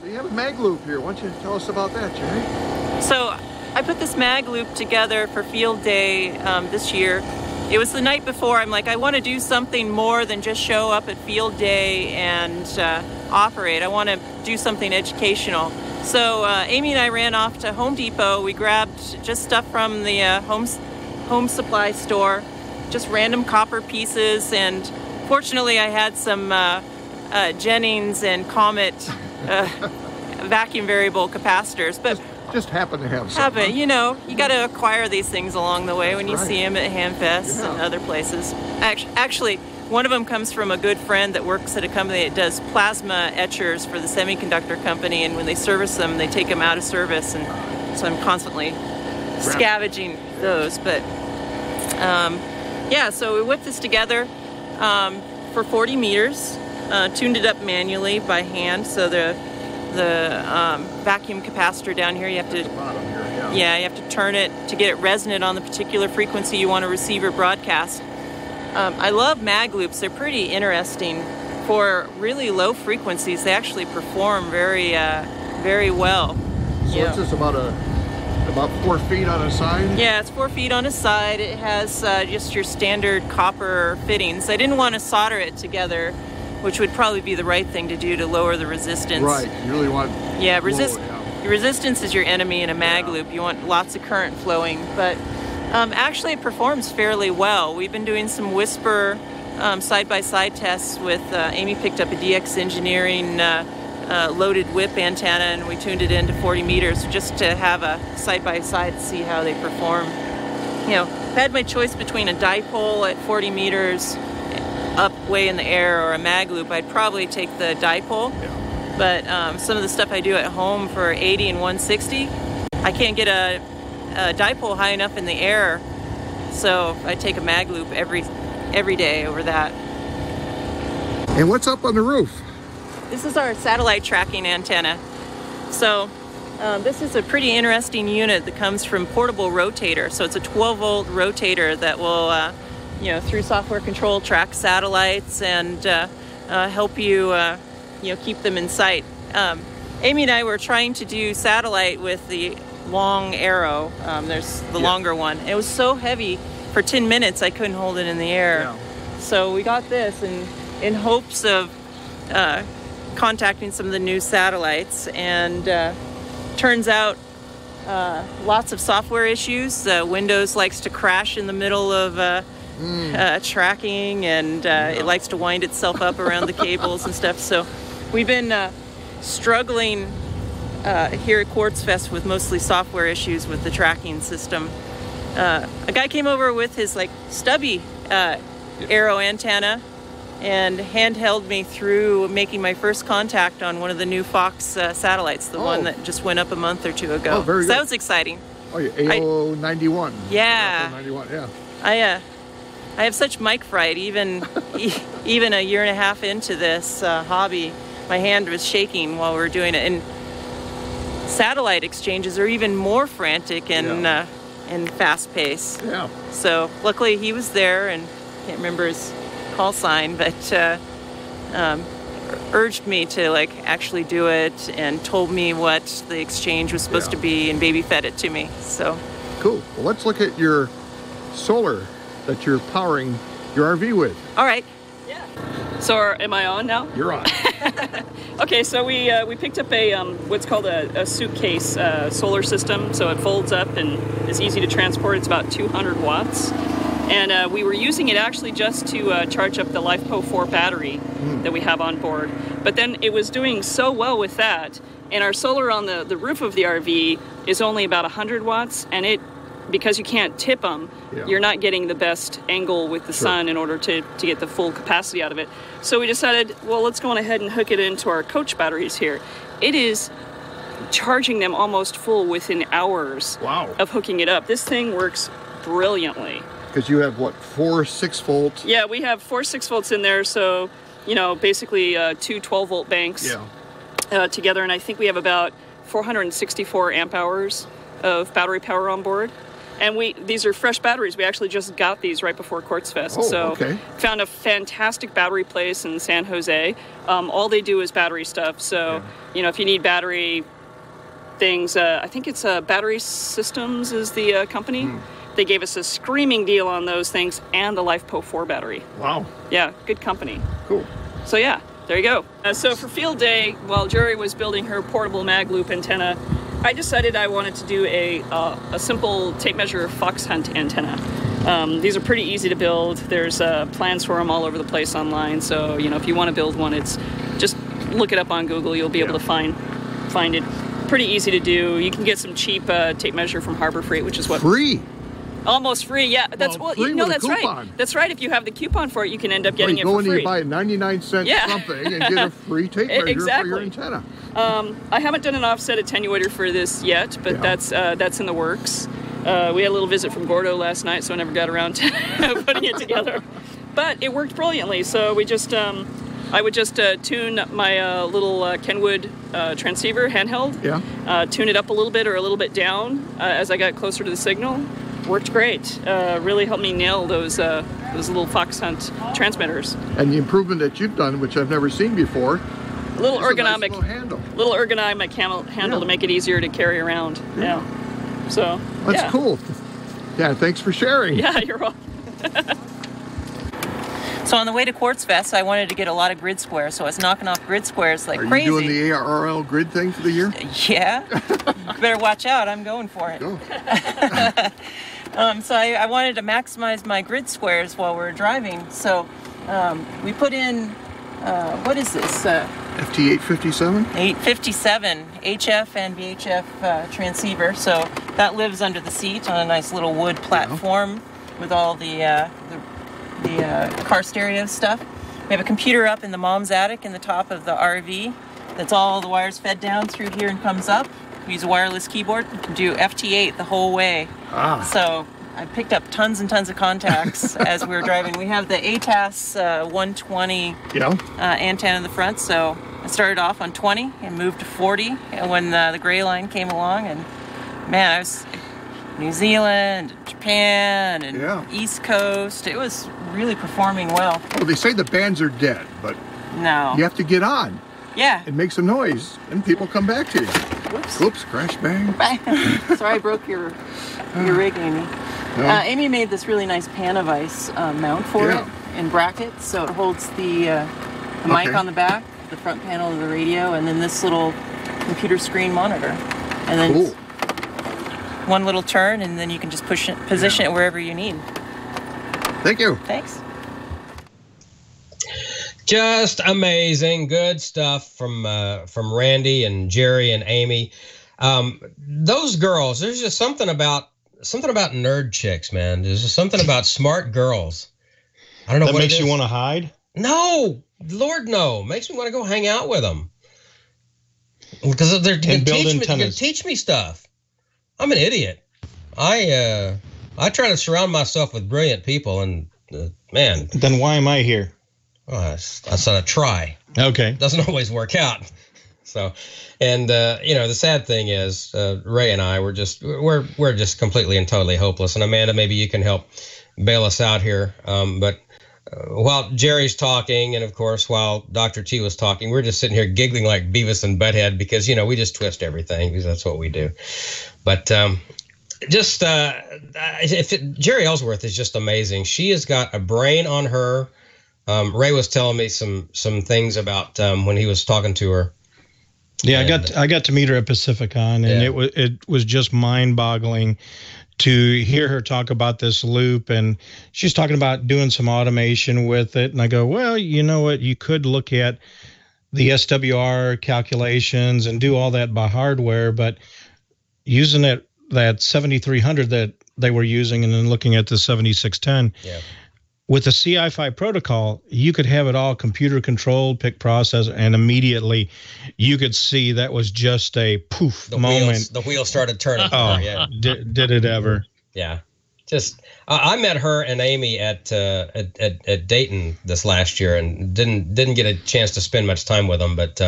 You have a mag loop here. Why don't you tell us about that, Jeri? So I put this mag loop together for field day this year. It was the night before. I'm like, I want to do something more than just show up at field day and operate. I want to do something educational. So Amy and I ran off to Home Depot. We grabbed just stuff from the home supply store, just random copper pieces. And fortunately, I had some Jennings and Comet vacuum variable capacitors, but just happen to have some. You got to acquire these things along the way when you see them at Hamfest and other places. Actually, one of them comes from a good friend that works at a company that does plasma etchers for the semiconductor company, and when they service them, they take them out of service, and so I'm constantly scavenging those. But so we whipped this together for 40 meters. Tuned it up manually by hand, so the vacuum capacitor down here, you have to you have to turn it to get it resonant on the particular frequency you want to receive or broadcast. I love mag loops. They're pretty interesting. For really low frequencies, they actually perform very well. So it's just about 4 feet on a side? Yeah, it's 4 feet on a side. It has just your standard copper fittings. I didn't want to solder it together, which would probably be the right thing to do to lower the resistance. Right, you really want your resistance is your enemy in a mag loop. You want lots of current flowing, but actually it performs fairly well. We've been doing some whisper side-by-side tests with, Amy picked up a DX Engineering loaded whip antenna, and we tuned it into 40 meters just to have a side-by-side to see how they perform. you know, if I had my choice between a dipole at 40 meters up way in the air or a mag loop, I'd probably take the dipole. Yeah. But some of the stuff I do at home for 80 and 160, I can't get a dipole high enough in the air, so I take a mag loop every day over that. And what's up on the roof? This is our satellite tracking antenna. So this is a pretty interesting unit that comes from Portable Rotator. So it's a 12-volt rotator that will, you know, through software control, track satellites and help you, you know, keep them in sight. Amy and I were trying to do satellite with the long arrow. There's the longer one. It was so heavy, for 10 minutes I couldn't hold it in the air. Yeah. So we got this in hopes of contacting some of the new satellites, and turns out lots of software issues. Windows likes to crash in the middle of tracking, and it likes to wind itself up around the cables and stuff. So we've been struggling here at QuartzFest with mostly software issues with the tracking system. A guy came over with his like stubby arrow antenna and handheld me through making my first contact on one of the new Fox satellites, the one that just went up a month or two ago. Oh, very good. That was exciting. Oh, yeah, AO91. Yeah. AO91, yeah. I have such mic fright. Even a year and a half into this hobby, my hand was shaking while we were doing it. And satellite exchanges are even more frantic and fast paced. Yeah. So luckily he was there, and I can't remember his call sign, but urged me to like actually do it and told me what the exchange was supposed to be and baby fed it to me. So cool. Well, let's look at your solar that you're powering your RV with. All right. Yeah. So am I on now? You're on. Okay, so we picked up a what's called a Suitcase solar system. So it folds up and is easy to transport. It's about 200 watts. And we were using it actually just to charge up the LiFePO 4 battery that we have on board. But then it was doing so well with that, and our solar on the roof of the RV is only about 100 watts, and because you can't tip them, you're not getting the best angle with the sun in order to get the full capacity out of it. So we decided, well, let's go on ahead and hook it into our coach batteries here. It is charging them almost full within hours of hooking it up. This thing works brilliantly. Because you have, what, 4 6-volt? Yeah, we have 4 6-volts in there, so, you know, basically 2 12-volt banks together, and I think we have about 464 amp hours of battery power on board. And these are fresh batteries. We actually just got these right before QuartzFest. Found a fantastic battery place in San Jose. All they do is battery stuff, so, you know, if you need battery things, I think it's Battery Systems is the company. They gave us a screaming deal on those things and the LiFePO 4 battery. Wow. Yeah, good company. Cool. So yeah, there you go. So for field day, while Jeri was building her portable mag loop antenna, I decided I wanted to do a simple tape measure fox hunt antenna. These are pretty easy to build. There's plans for them all over the place online. So, you know, if you want to build one, it's just look it up on Google. You'll be able to find it. Pretty easy to do. You can get some cheap tape measure from Harbor Freight, which is what... Free? Almost free, yeah. That's free no, with that's a coupon. Right. That's right. If you have the coupon for it, you can end up getting it for free. You go in and you buy a 99-cent something and get a free tape measure for your antenna. I haven't done an offset attenuator for this yet, but that's in the works. We had a little visit from Gordo last night, so I never got around to putting it together. But it worked brilliantly. So we just, I would just tune my little Kenwood transceiver handheld. Tune it up a little bit or a little bit down as I got closer to the signal. Worked great. Really helped me nail those little fox hunt transmitters. And the improvement that you've done, which I've never seen before, a little ergonomic, little ergonomic handle to make it easier to carry around. So that's cool. Yeah, thanks for sharing. Yeah, you're welcome. So on the way to QuartzFest, I wanted to get a lot of grid squares, so I was knocking off grid squares like crazy. Are you doing the ARRL grid thing for the year? Yeah. Better watch out. I'm going for it. Go. So I wanted to maximize my grid squares while we were driving. So we put in, what is this? FT857? 857 HF and VHF transceiver. So that lives under the seat on a nice little wood platform with all the car stereo stuff. We have a computer up in the mom's attic in the top of the RV. That's all the wires fed down through here and comes up. We use a wireless keyboard. We can do FT8 the whole way. So I picked up tons and tons of contacts as we were driving. We have the ATAS 120 antenna in the front, so I started off on 20 and moved to 40 and when the gray line came along, and man, I was New Zealand, Japan, and East Coast. It was really performing well. Well, they say the bands are dead, but no, you have to get on. Yeah. And make some noise, and people come back to you. Whoops. Oops, crash bang. Sorry, I broke your rig, Amy. Amy made this really nice Panavice mount for it in brackets, so it holds the mic on the back, the front panel of the radio, and then this little computer screen monitor. And then one little turn, and then you can just position it wherever you need. Thank you. Thanks. Just amazing, good stuff from Randy and Jeri and Amy. Those girls, there's just something about nerd chicks, man. There's just something about smart girls. I don't know that what makes it is. you want to hide. No, Lord, no. Makes me want to go hang out with them because they're going to teach me stuff. I'm an idiot. I try to surround myself with brilliant people, and man. Then why am I here? Well, I said I try. Okay. Doesn't always work out. So, and the sad thing is, Ray and I we're just completely and totally hopeless. And Amanda, maybe you can help bail us out here. But while Jerry's talking, and of course while Dr. T was talking, we're just sitting here giggling like Beavis and Butthead because we just twist everything because that's what we do. But Jeri Ellsworth is just amazing. She has got a brain on her. Ray was telling me some things about when he was talking to her. Yeah, I got to meet her at Pacificon, and it was just mind-boggling to hear her talk about this loop, and she's talking about doing some automation with it. And I go, well, you know what? You could look at the SWR calculations and do all that by hardware, but using that 7300 that they were using, and then looking at the 7610. Yeah. With the CI5 protocol, you could have it all computer controlled, pick processor, and immediately you could see that was just a poof moment. The wheels started turning. Oh, yeah. Did it ever? Yeah. Just I met her and Amy at Dayton this last year, and didn't get a chance to spend much time with them, but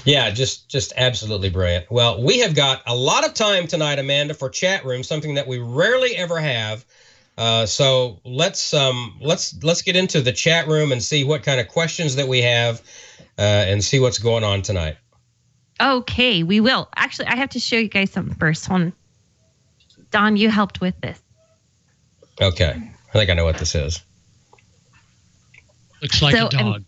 yeah, just absolutely brilliant. Well, we have got a lot of time tonight, Amanda, for chat room, something that we rarely ever have. So let's get into the chat room and see what kind of questions that we have, and see what's going on tonight. Okay, we will. Actually, I have to show you guys something first. Don, you helped with this. Okay, I think I know what this is. Looks like a dog.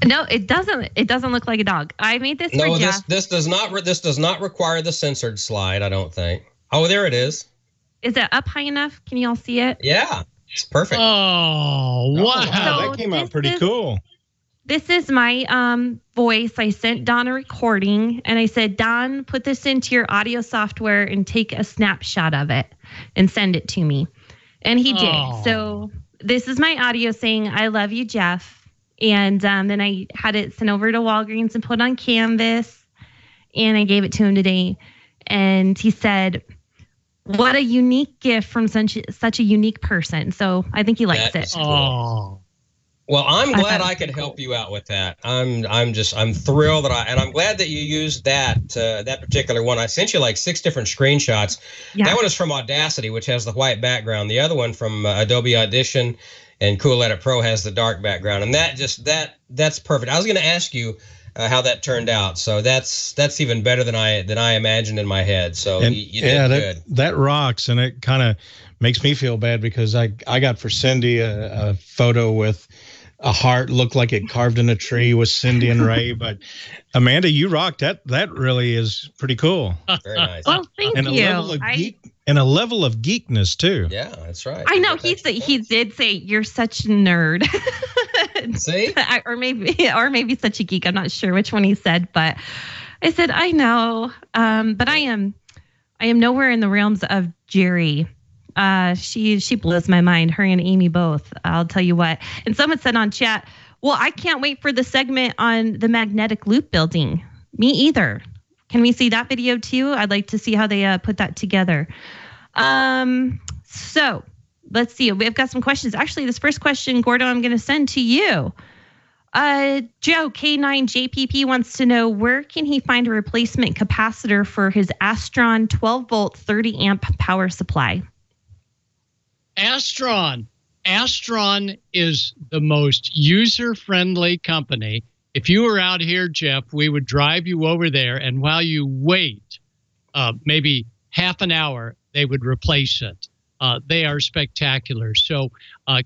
No, it doesn't. It doesn't look like a dog. I made this. No, for Jeff. this does not require the censored slide, I don't think. Oh, there it is. Is it up high enough? Can you all see it? Yeah, it's perfect. Oh, wow. So that came out pretty cool. This is my voice. I sent Don a recording, and I said, Don, put this into your audio software and take a snapshot of it and send it to me. And he did. So this is my audio saying, I love you, Jeff. And then I had it sent over to Walgreens and put on Canvas, and I gave it to him today. And he said, what a unique gift from such a unique person. So I think he likes it. Cool. Oh. Well, I'm glad I could help you out with that. I'm thrilled and I'm glad that you used that particular one. I sent you like 6 different screenshots. Yeah. That one is from Audacity, which has the white background. The other one from Adobe Audition and Cool Edit Pro has the dark background. And that's perfect. I was going to ask you how that turned out. So that's even better than I imagined in my head. So you did good. That rocks, and it kind of makes me feel bad because I got for Cindy a photo with a heart, looked like it carved in a tree with Cindy and Ray. But Amanda, you rocked that. That really is pretty cool. Very nice. Well, thank and you. A level of And a level of geekness too. Yeah, that's right. I know he did say you're such a nerd. See? or maybe such a geek. I'm not sure which one he said, but I said I know. But I am nowhere in the realms of Jeri. She blows my mind. Her and Amy both. I'll tell you what. And someone said on chat, well, I can't wait for the segment on the magnetic loop building. Me either. Can we see that video too? I'd like to see how they put that together. So let's see. We've got some questions. Actually, this first question, Gordo, I'm going to send to you. Joe K9JPP wants to know, where can he find a replacement capacitor for his Astron 12-volt 30-amp power supply? Astron is the most user-friendly company. If you were out here, Jeff, we would drive you over there, and while you wait, maybe half an hour, they would replace it. They are spectacular. So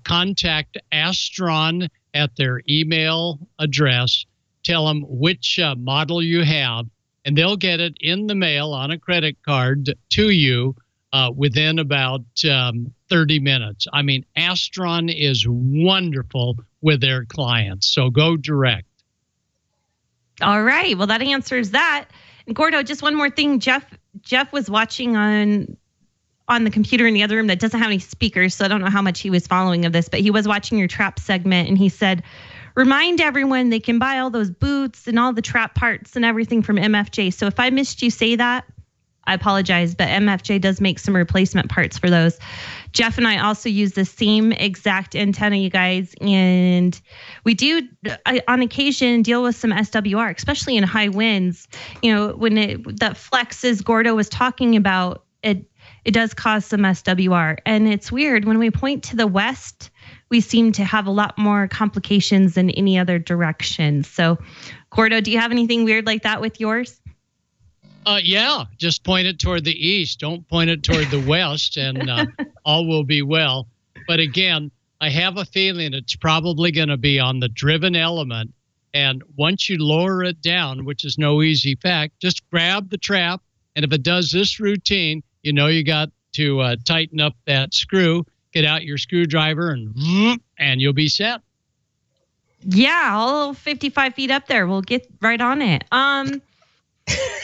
contact Astron at their email address. Tell them which model you have, and they'll get it in the mail on a credit card to you within about 30 minutes. I mean, Astron is wonderful with their clients, so go direct. All right. Well, that answers that. And Gordo, just one more thing. Jeff was watching on the computer in the other room that doesn't have any speakers, so I don't know how much he was following of this, but he was watching your trap segment, and he said, remind everyone they can buy all those boots and all the trap parts and everything from MFJ. So if I missed you say that, I apologize, but MFJ does make some replacement parts for those. Jeff and I also use the same exact antenna, you guys, and we do on occasion deal with some SWR, especially in high winds. You know, when that flexes Gordo was talking about, it does cause some SWR. And it's weird, when we point to the west, we seem to have a lot more complications than any other direction. So, Gordo, do you have anything weird like that with yours? Yeah, just point it toward the east. Don't point it toward the west, and all will be well. But again, I have a feeling it's probably going to be on the driven element. And once you lower it down, which is no easy fact, just grab the trap. And if it does this routine, you know you got to tighten up that screw, get out your screwdriver, and you'll be set. Yeah, all 55 feet up there. We'll get right on it.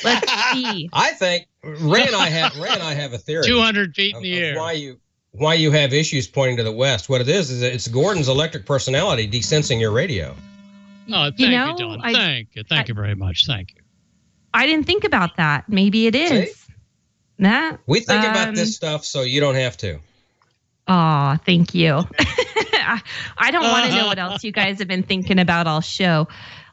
Let's see. I think Ray and I have a theory. 200 feet in the air. Why you have issues pointing to the west? What it is it's Gordon's electric personality desensing your radio. Oh, thank you, Don. Thank you very much. Thank you. I didn't think about that. Maybe it is. See? We think about this stuff so you don't have to. Oh, thank you. I don't want to know what else you guys have been thinking about all show.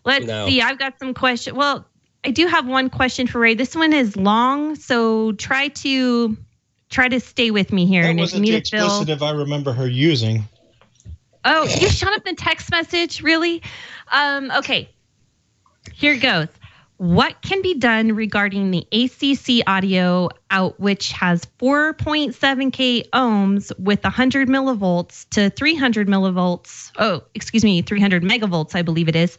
Let's see. I've got some questions. Well, I do have one question for Ray. This one is long, so try to stay with me here. That and wasn't the explicitive I remember her using. Oh, you shut up the text message? Really? Okay. Here it goes. What can be done regarding the ACC audio out, which has 4.7K ohms with 100 millivolts to 300 millivolts? 300 megavolts, I believe it is,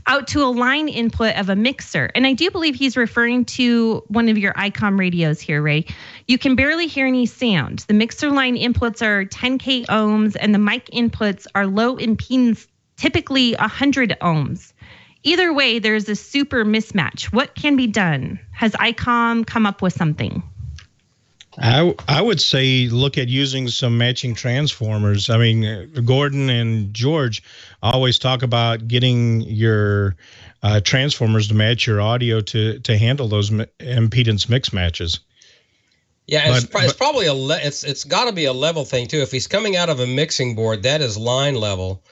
out to a line input of a mixer. And I do believe he's referring to one of your Icom radios here, Ray. You can barely hear any sound. The mixer line inputs are 10K ohms and the mic inputs are low impedance, typically 100 ohms. Either way, there's a super mismatch. What can be done? Has Icom come up with something? I would say look at using some matching transformers. I mean, Gordon and George always talk about getting your transformers to match your audio to handle those impedance mix matches. Yeah, it's probably it's got to be a level thing too. If he's coming out of a mixing board, that is line level,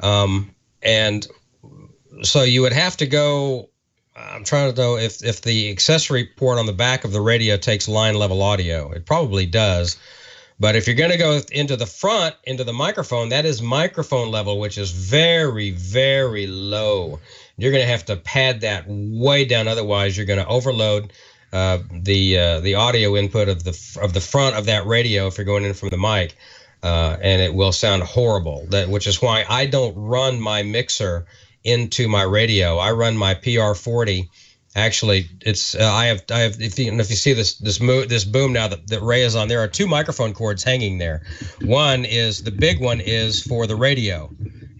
and so you would have to go. I'm trying to know if the accessory port on the back of the radio takes line level audio. It probably does. But if you're going to go into the front, into the microphone, that is microphone level, which is very, very low. You're going to have to pad that way down. Otherwise, you're going to overload the audio input of the front of that radio if you're going in from the mic, and it will sound horrible. Which is why I don't run my mixer into my radio. I run my PR40 Actually, it's I have if you see this boom now that Ray is on, there are two microphone cords hanging there. The big one is for the radio,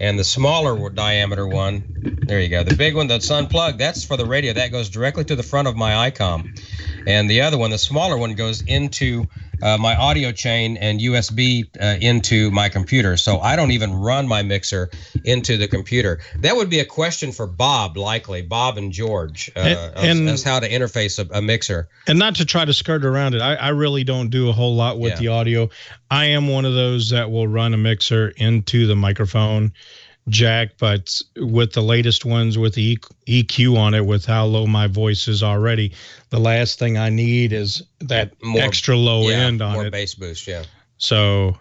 and the smaller diameter one, there you go. The big one that's unplugged, that's for the radio. That goes directly to the front of my Icom. And the other one, the smaller one, goes into my audio chain and USB into my computer. So I don't even run my mixer into the computer. That would be a question for Bob, likely, Bob and George, as how to interface a mixer. And not to try to skirt around it, I really don't do a whole lot with the audio. I am one of those that will run a mixer into the microphone jack, but with the latest ones with the EQ on it, with how low my voice is already, the last thing I need is that extra low end on it. More bass boost, yeah. So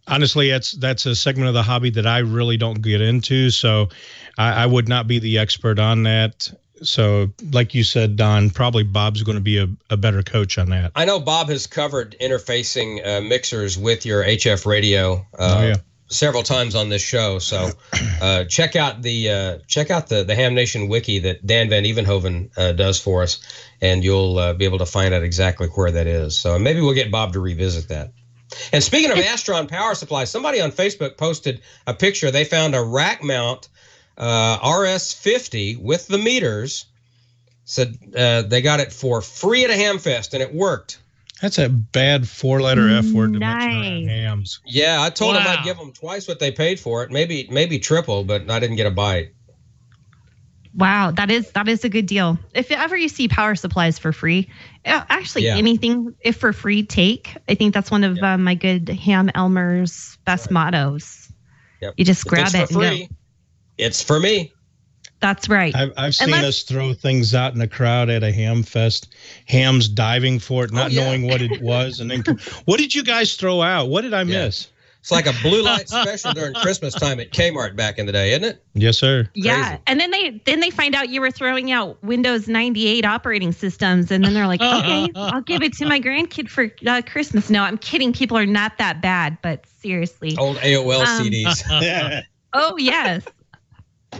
honestly, that's a segment of the hobby that I really don't get into, so I would not be the expert on that. So like you said, Don, probably Bob's going to be a better coach on that. I know Bob has covered interfacing mixers with your HF radio several times on this show, so check out the Ham Nation wiki that Dan Van Evenhoven does for us, and you'll be able to find out exactly where that is. So maybe we'll get Bob to revisit that. And speaking of Astron power supply, somebody on Facebook posted a picture. They found a rack mount RS50 with the meters. Said they got it for free at a Hamfest, and it worked. That's a bad 4-letter F word to mention around hams. Yeah, I told them I'd give them twice what they paid for it, maybe triple, but I didn't get a bite. Wow, that is a good deal. If ever you see power supplies for free, actually anything if for free, take. I think that's one of my good Ham Elmer's best mottos. Yep. You just grab it and go. It's for me. That's right. I've seen us throw things out in a crowd at a ham fest. Hams diving for it, not knowing what it was, and then what did you guys throw out? What did I miss? It's like a blue light special during Christmas time at Kmart back in the day, isn't it? Yes, sir. Yeah, Crazy. and then they find out you were throwing out Windows 98 operating systems, and then they're like, okay, I'll give it to my grandkid for Christmas. No, I'm kidding. People are not that bad, but seriously. Old AOL CDs. Oh yes.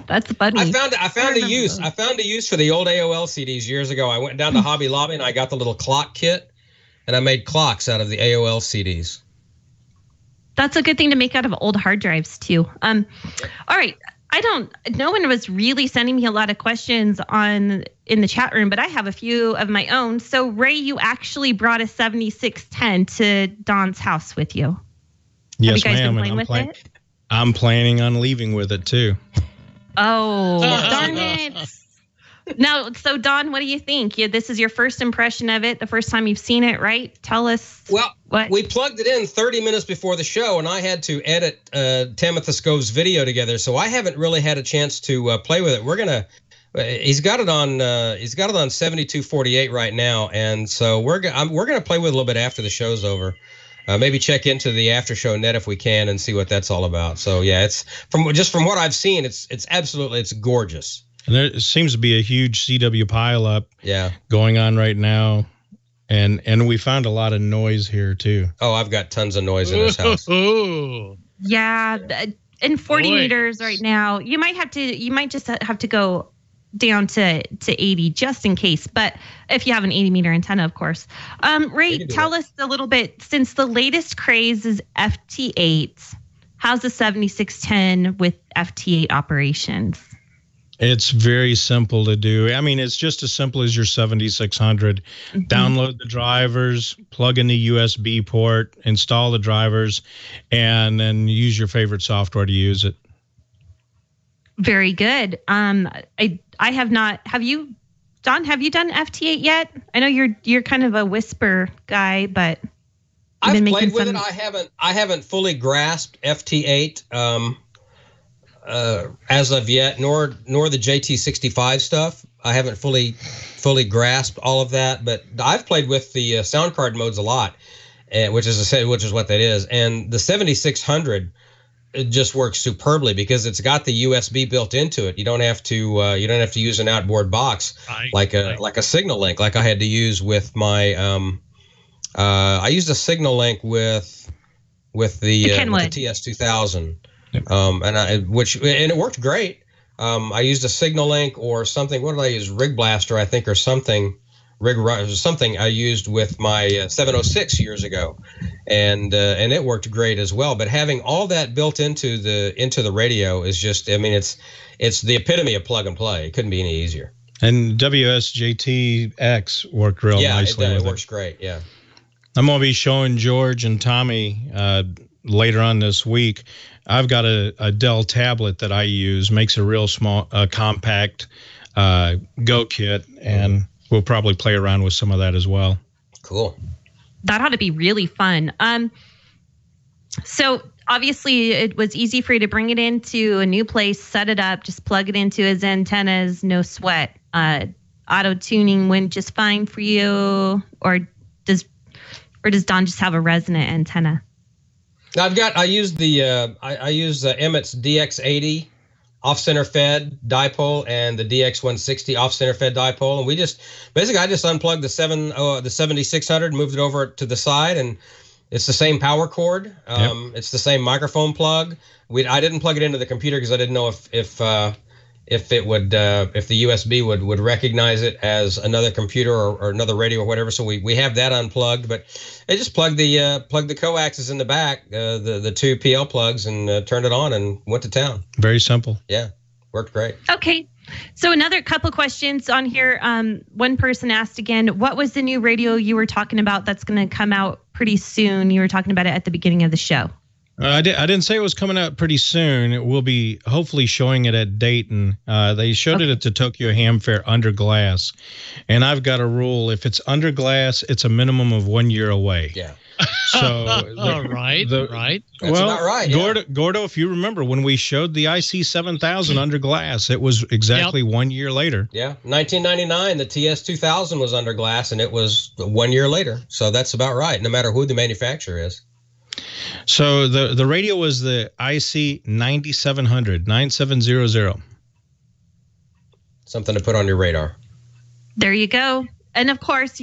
That's funny. I found a use for the old AOL CDs years ago. I went down to Hobby Lobby and I got the little clock kit, and I made clocks out of the AOL CDs. That's a good thing to make out of old hard drives too. All right. No one was really sending me a lot of questions in the chat room, but I have a few of my own. So Ray, you actually brought a 7610 to Don's house with you. Yes, have you guys ma'am. been playing with it? I'm planning on leaving with it too. Oh, darn it. Now, so Don, what do you think? This is your first impression of it, the first time you've seen it, right? Tell us. Well, what? We plugged it in 30 minutes before the show, and I had to edit Tamitha Scove's video together, so I haven't really had a chance to play with it. He's got it on 7248 right now, and so we're gonna play with it a little bit after the show's over. Maybe check into the after show net if we can and see what that's all about. So yeah, it's from what I've seen, it's gorgeous. And there seems to be a huge CW pileup going on right now, and we found a lot of noise here too. Oh, I've got tons of noise in this house. Yeah, and 40 meters right now. You might just have to go down to 80 just in case, but if you have an 80 meter antenna, of course. Ray, tell us a little bit, since the latest craze is FT8, how's the 7610 with FT8 operations? It's very simple to do. I mean, it's just as simple as your 7600. Download the drivers, plug in the USB port, install the drivers, and then use your favorite software to use it. Very good. I have not. Have you, Don? Have you done FT8 yet? I know you're kind of a whisper guy, but I've played with it. I haven't fully grasped FT8 as of yet, nor the JT65 stuff. I haven't fully grasped all of that, but I've played with the sound card modes a lot, which is what that is, and the 7600. It just works superbly because it's got the USB built into it. You don't have to use an outboard box like a Signal Link, like I had to use with my I used a Signal Link with the TS2000, and it worked great. I used a Signal Link or something. What did I use? Rig Blaster, I think, or something. Something I used with my 706 years ago, and it worked great as well. But having all that built into the radio is just, I mean, it's the epitome of plug and play. It couldn't be any easier. And WSJT-X worked real nicely. Yeah, it works great. Yeah. I'm going to be showing George and Tommy later on this week. I've got a Dell tablet that I use. Makes a real small, compact Go kit, and we'll probably play around with some of that as well. Cool. That ought to be really fun. So obviously it was easy for you to bring it into a new place, set it up, just plug it into his antennas, no sweat. Auto tuning went just fine for you, or does Don just have a resonant antenna? I use Emmett's DX80 off-center fed dipole and the DX160 off-center fed dipole, and I just unplugged the 7600, moved it over to the side, and it's the same power cord. It's the same microphone plug. I didn't plug it into the computer because I didn't know if the USB would recognize it as another computer or another radio or whatever. So we have that unplugged, but I just plugged the coaxes in the back, the two PL plugs, and turned it on and went to town. Very simple. Yeah, worked great. Okay. So another couple questions on here. One person asked again, what was the new radio you were talking about that's going to come out pretty soon? You were talking about it at the beginning of the show. I didn't say it was coming out pretty soon. It will be hopefully showing it at Dayton. They showed it at the Tokyo Ham Fair under glass. And I've got a rule. If it's under glass, it's a minimum of 1 year away. Yeah. So right. That's about right. Yeah. Gordo, if you remember, when we showed the IC7000 under glass, it was exactly 1 year later. Yeah. 1999, the TS2000 was under glass, and it was 1 year later. So that's about right, no matter who the manufacturer is. So the radio was the IC9700, 9700. Something to put on your radar. There you go. And of course,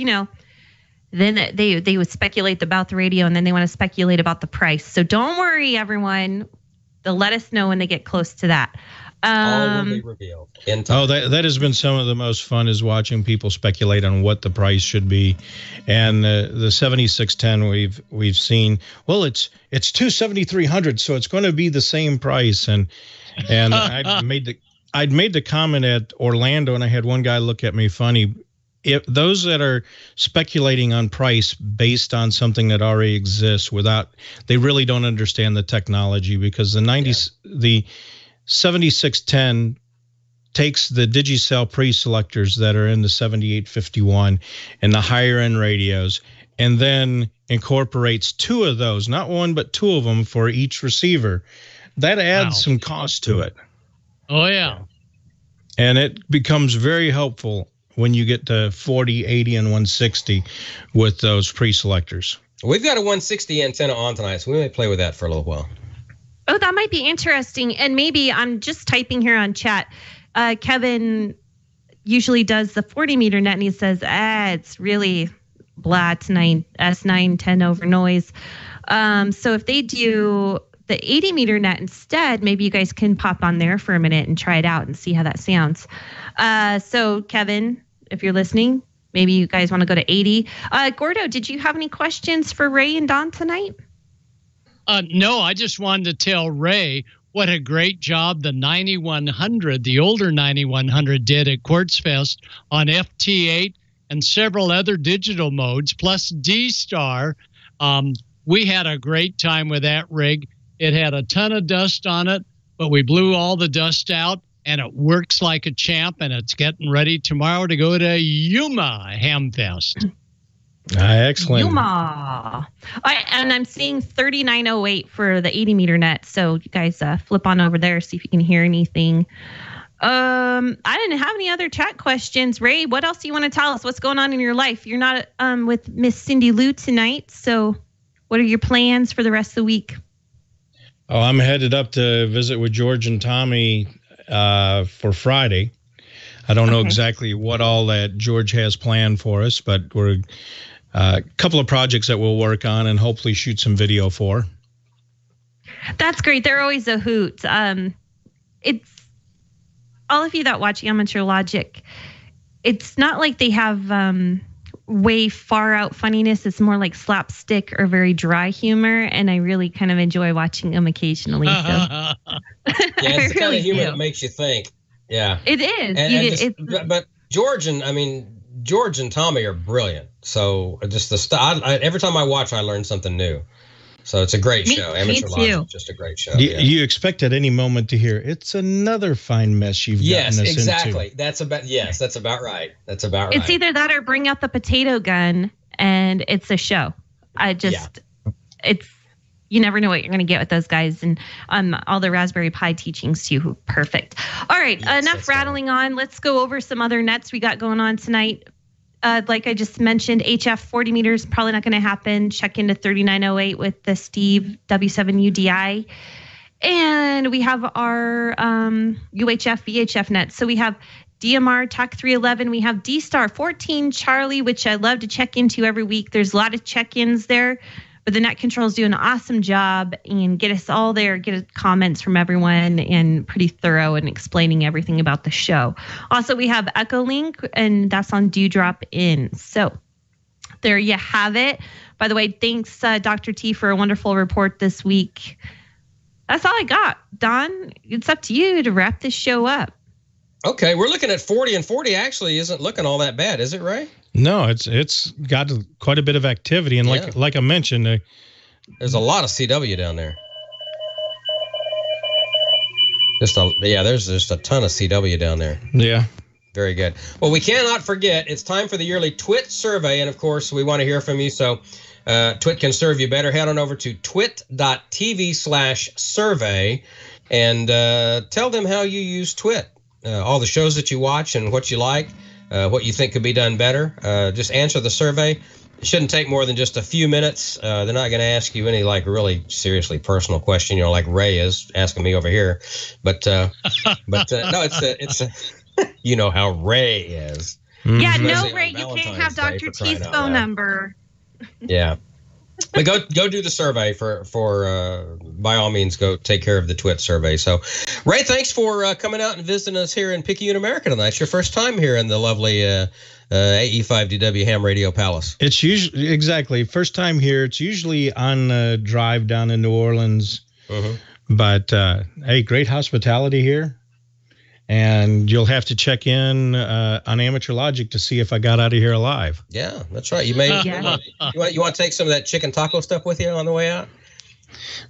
then they would speculate about the radio, and then they want to speculate about the price. So don't worry, everyone. They'll let us know when they get close to that. All will be revealed. That has been some of the most fun, is watching people speculate on what the price should be. And the 7610 we've seen, well, it's $2,700, so it's going to be the same price. And I'd made the comment at Orlando, and I had one guy look at me funny. If those that are speculating on price based on something that already exists, they really don't understand the technology, because the 7610 takes the Digicel pre-selectors that are in the 7851 and the higher end radios, and then incorporates two of those, not one, but two of them for each receiver. That adds some cost to it. Oh, yeah. And it becomes very helpful when you get to 40, 80, and 160 with those pre-selectors. We've got a 160 antenna on tonight, so we may play with that for a little while. Oh, that might be interesting. And maybe I'm just typing here on chat. Kevin usually does the 40 meter net, and he says, it's really blah tonight, S9 10 over noise. So if they do the 80 meter net instead, maybe you guys can pop on there for a minute and try it out and see how that sounds. So Kevin, if you're listening, maybe you guys want to go to 80. Gordo, did you have any questions for Ray and Don tonight? No, I just wanted to tell Ray what a great job the 9100, the older 9100, did at QuartzFest on FT8 and several other digital modes, plus D-Star. We had a great time with that rig. It had a ton of dust on it, but we blew all the dust out, and it works like a champ, and it's getting ready tomorrow to go to Yuma Hamfest. Excellent. Yuma. And I'm seeing 3908 for the 80 meter net. So you guys flip on over there, see if you can hear anything. I didn't have any other chat questions. Ray, what else do you want to tell us? What's going on in your life? You're not with Miss Cindy Lou tonight. So what are your plans for the rest of the week? Oh, I'm headed up to visit with George and Tommy for Friday. I don't know exactly what all that George has planned for us, but we're a couple of projects that we'll work on and hopefully shoot some video for. That's great. They're always a hoot. all of you that watch Amateur Logic, it's not like they have way far out funniness. It's more like slapstick or very dry humor, and I really kind of enjoy watching them occasionally. So. Yeah, it's the kind of humor that makes you think. Yeah, it is. But George and Tommy are brilliant. So just the stuff. Every time I watch, I learn something new. So it's a great show. Amateur Logic, just a great show. You expect at any moment to hear, it's another fine mess you've gotten us into. Yes, exactly. That's about right. That's about right. It's either that or bring out the potato gun, and it's a show. It's you never know what you're going to get with those guys, and all the Raspberry Pi teachings too. Perfect. All right, enough rattling on. Let's go over some other nets we got going on tonight. Like I just mentioned, HF 40 meters, probably not going to happen. Check into 3908 with the Steve W7UDI. And we have our UHF, VHF nets. So we have DMR, TAC 311. We have D-Star 14 Charlie, which I love to check into every week. There's a lot of check-ins there. But the net controls do an awesome job and get us all there, get comments from everyone, and pretty thorough in explaining everything about the show. Also, we have Echolink, and that's on Dewdrop In. So there you have it. By the way, thanks, Dr. T, for a wonderful report this week. That's all I got. Don, it's up to you to wrap this show up. Okay, we're looking at 40, and 40 actually isn't looking all that bad, is it, Ray? No, it's got quite a bit of activity, and like I mentioned, there's a lot of CW down there. There's just a ton of CW down there. Yeah. Very good. Well, we cannot forget, it's time for the yearly Twit survey, and of course, we want to hear from you, so Twit can serve you better. Head on over to twit.tv/survey and tell them how you use Twit. All the shows that you watch and what you like. What you think could be done better. Just answer the survey. It shouldn't take more than just a few minutes. They're not going to ask you any really seriously personal question, like Ray is asking me over here. But no, it's you know how Ray is. Yeah, no, Ray, you can't have Dr. T's phone number. Yeah. But go do the survey for by all means, go take care of the Twit survey. So, Ray, thanks for coming out and visiting us here in Picayune, America tonight. It's your first time here in the lovely AE5DW Ham Radio Palace. It's usually exactly first time here. It's usually on the drive down in New Orleans. But hey, great hospitality here. And you'll have to check in on Amateur Logic to see if I got out of here alive. Yeah, that's right. You may you want to take some of that chicken taco stuff with you on the way out?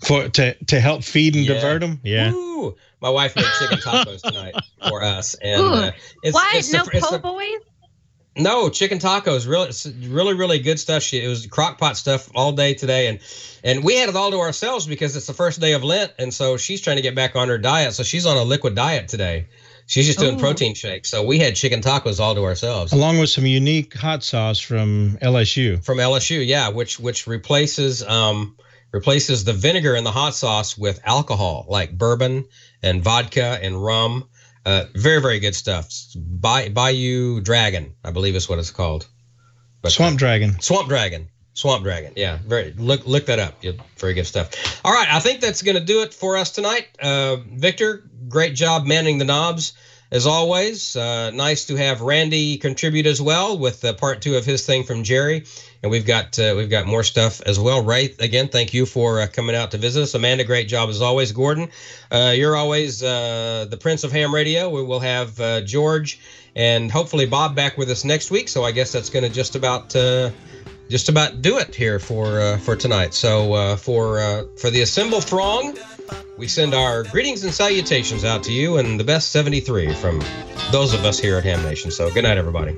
To help feed and divert them? Yeah. Ooh, my wife made chicken tacos tonight for us. And it's no po' boys? No, chicken tacos. Really good stuff. It was crock pot stuff all day today. And we had it all to ourselves because it's the first day of Lent. And so she's trying to get back on her diet. So she's on a liquid diet today. She's just doing protein shakes. So we had chicken tacos all to ourselves. Along with some unique hot sauce from LSU. From LSU, yeah, which replaces the vinegar in the hot sauce with alcohol, like bourbon and vodka and rum. Very, very good stuff. Bayou Dragon, I believe is what it's called. But, Swamp Dragon. Yeah, look that up. Very good stuff. All right, I think that's going to do it for us tonight. Victor, great job manning the knobs as always. Nice to have Randy contribute as well with part 2 of his thing from Jeri, and we've got more stuff as well. Ray, again, thank you for coming out to visit us. Amanda, great job as always. Gordon, you're always the Prince of Ham Radio. We will have George and hopefully Bob back with us next week. So I guess that's going to just about do it here for tonight. So for the assembled throng, we send our greetings and salutations out to you and the best 73 from those of us here at Ham Nation. So good night, everybody.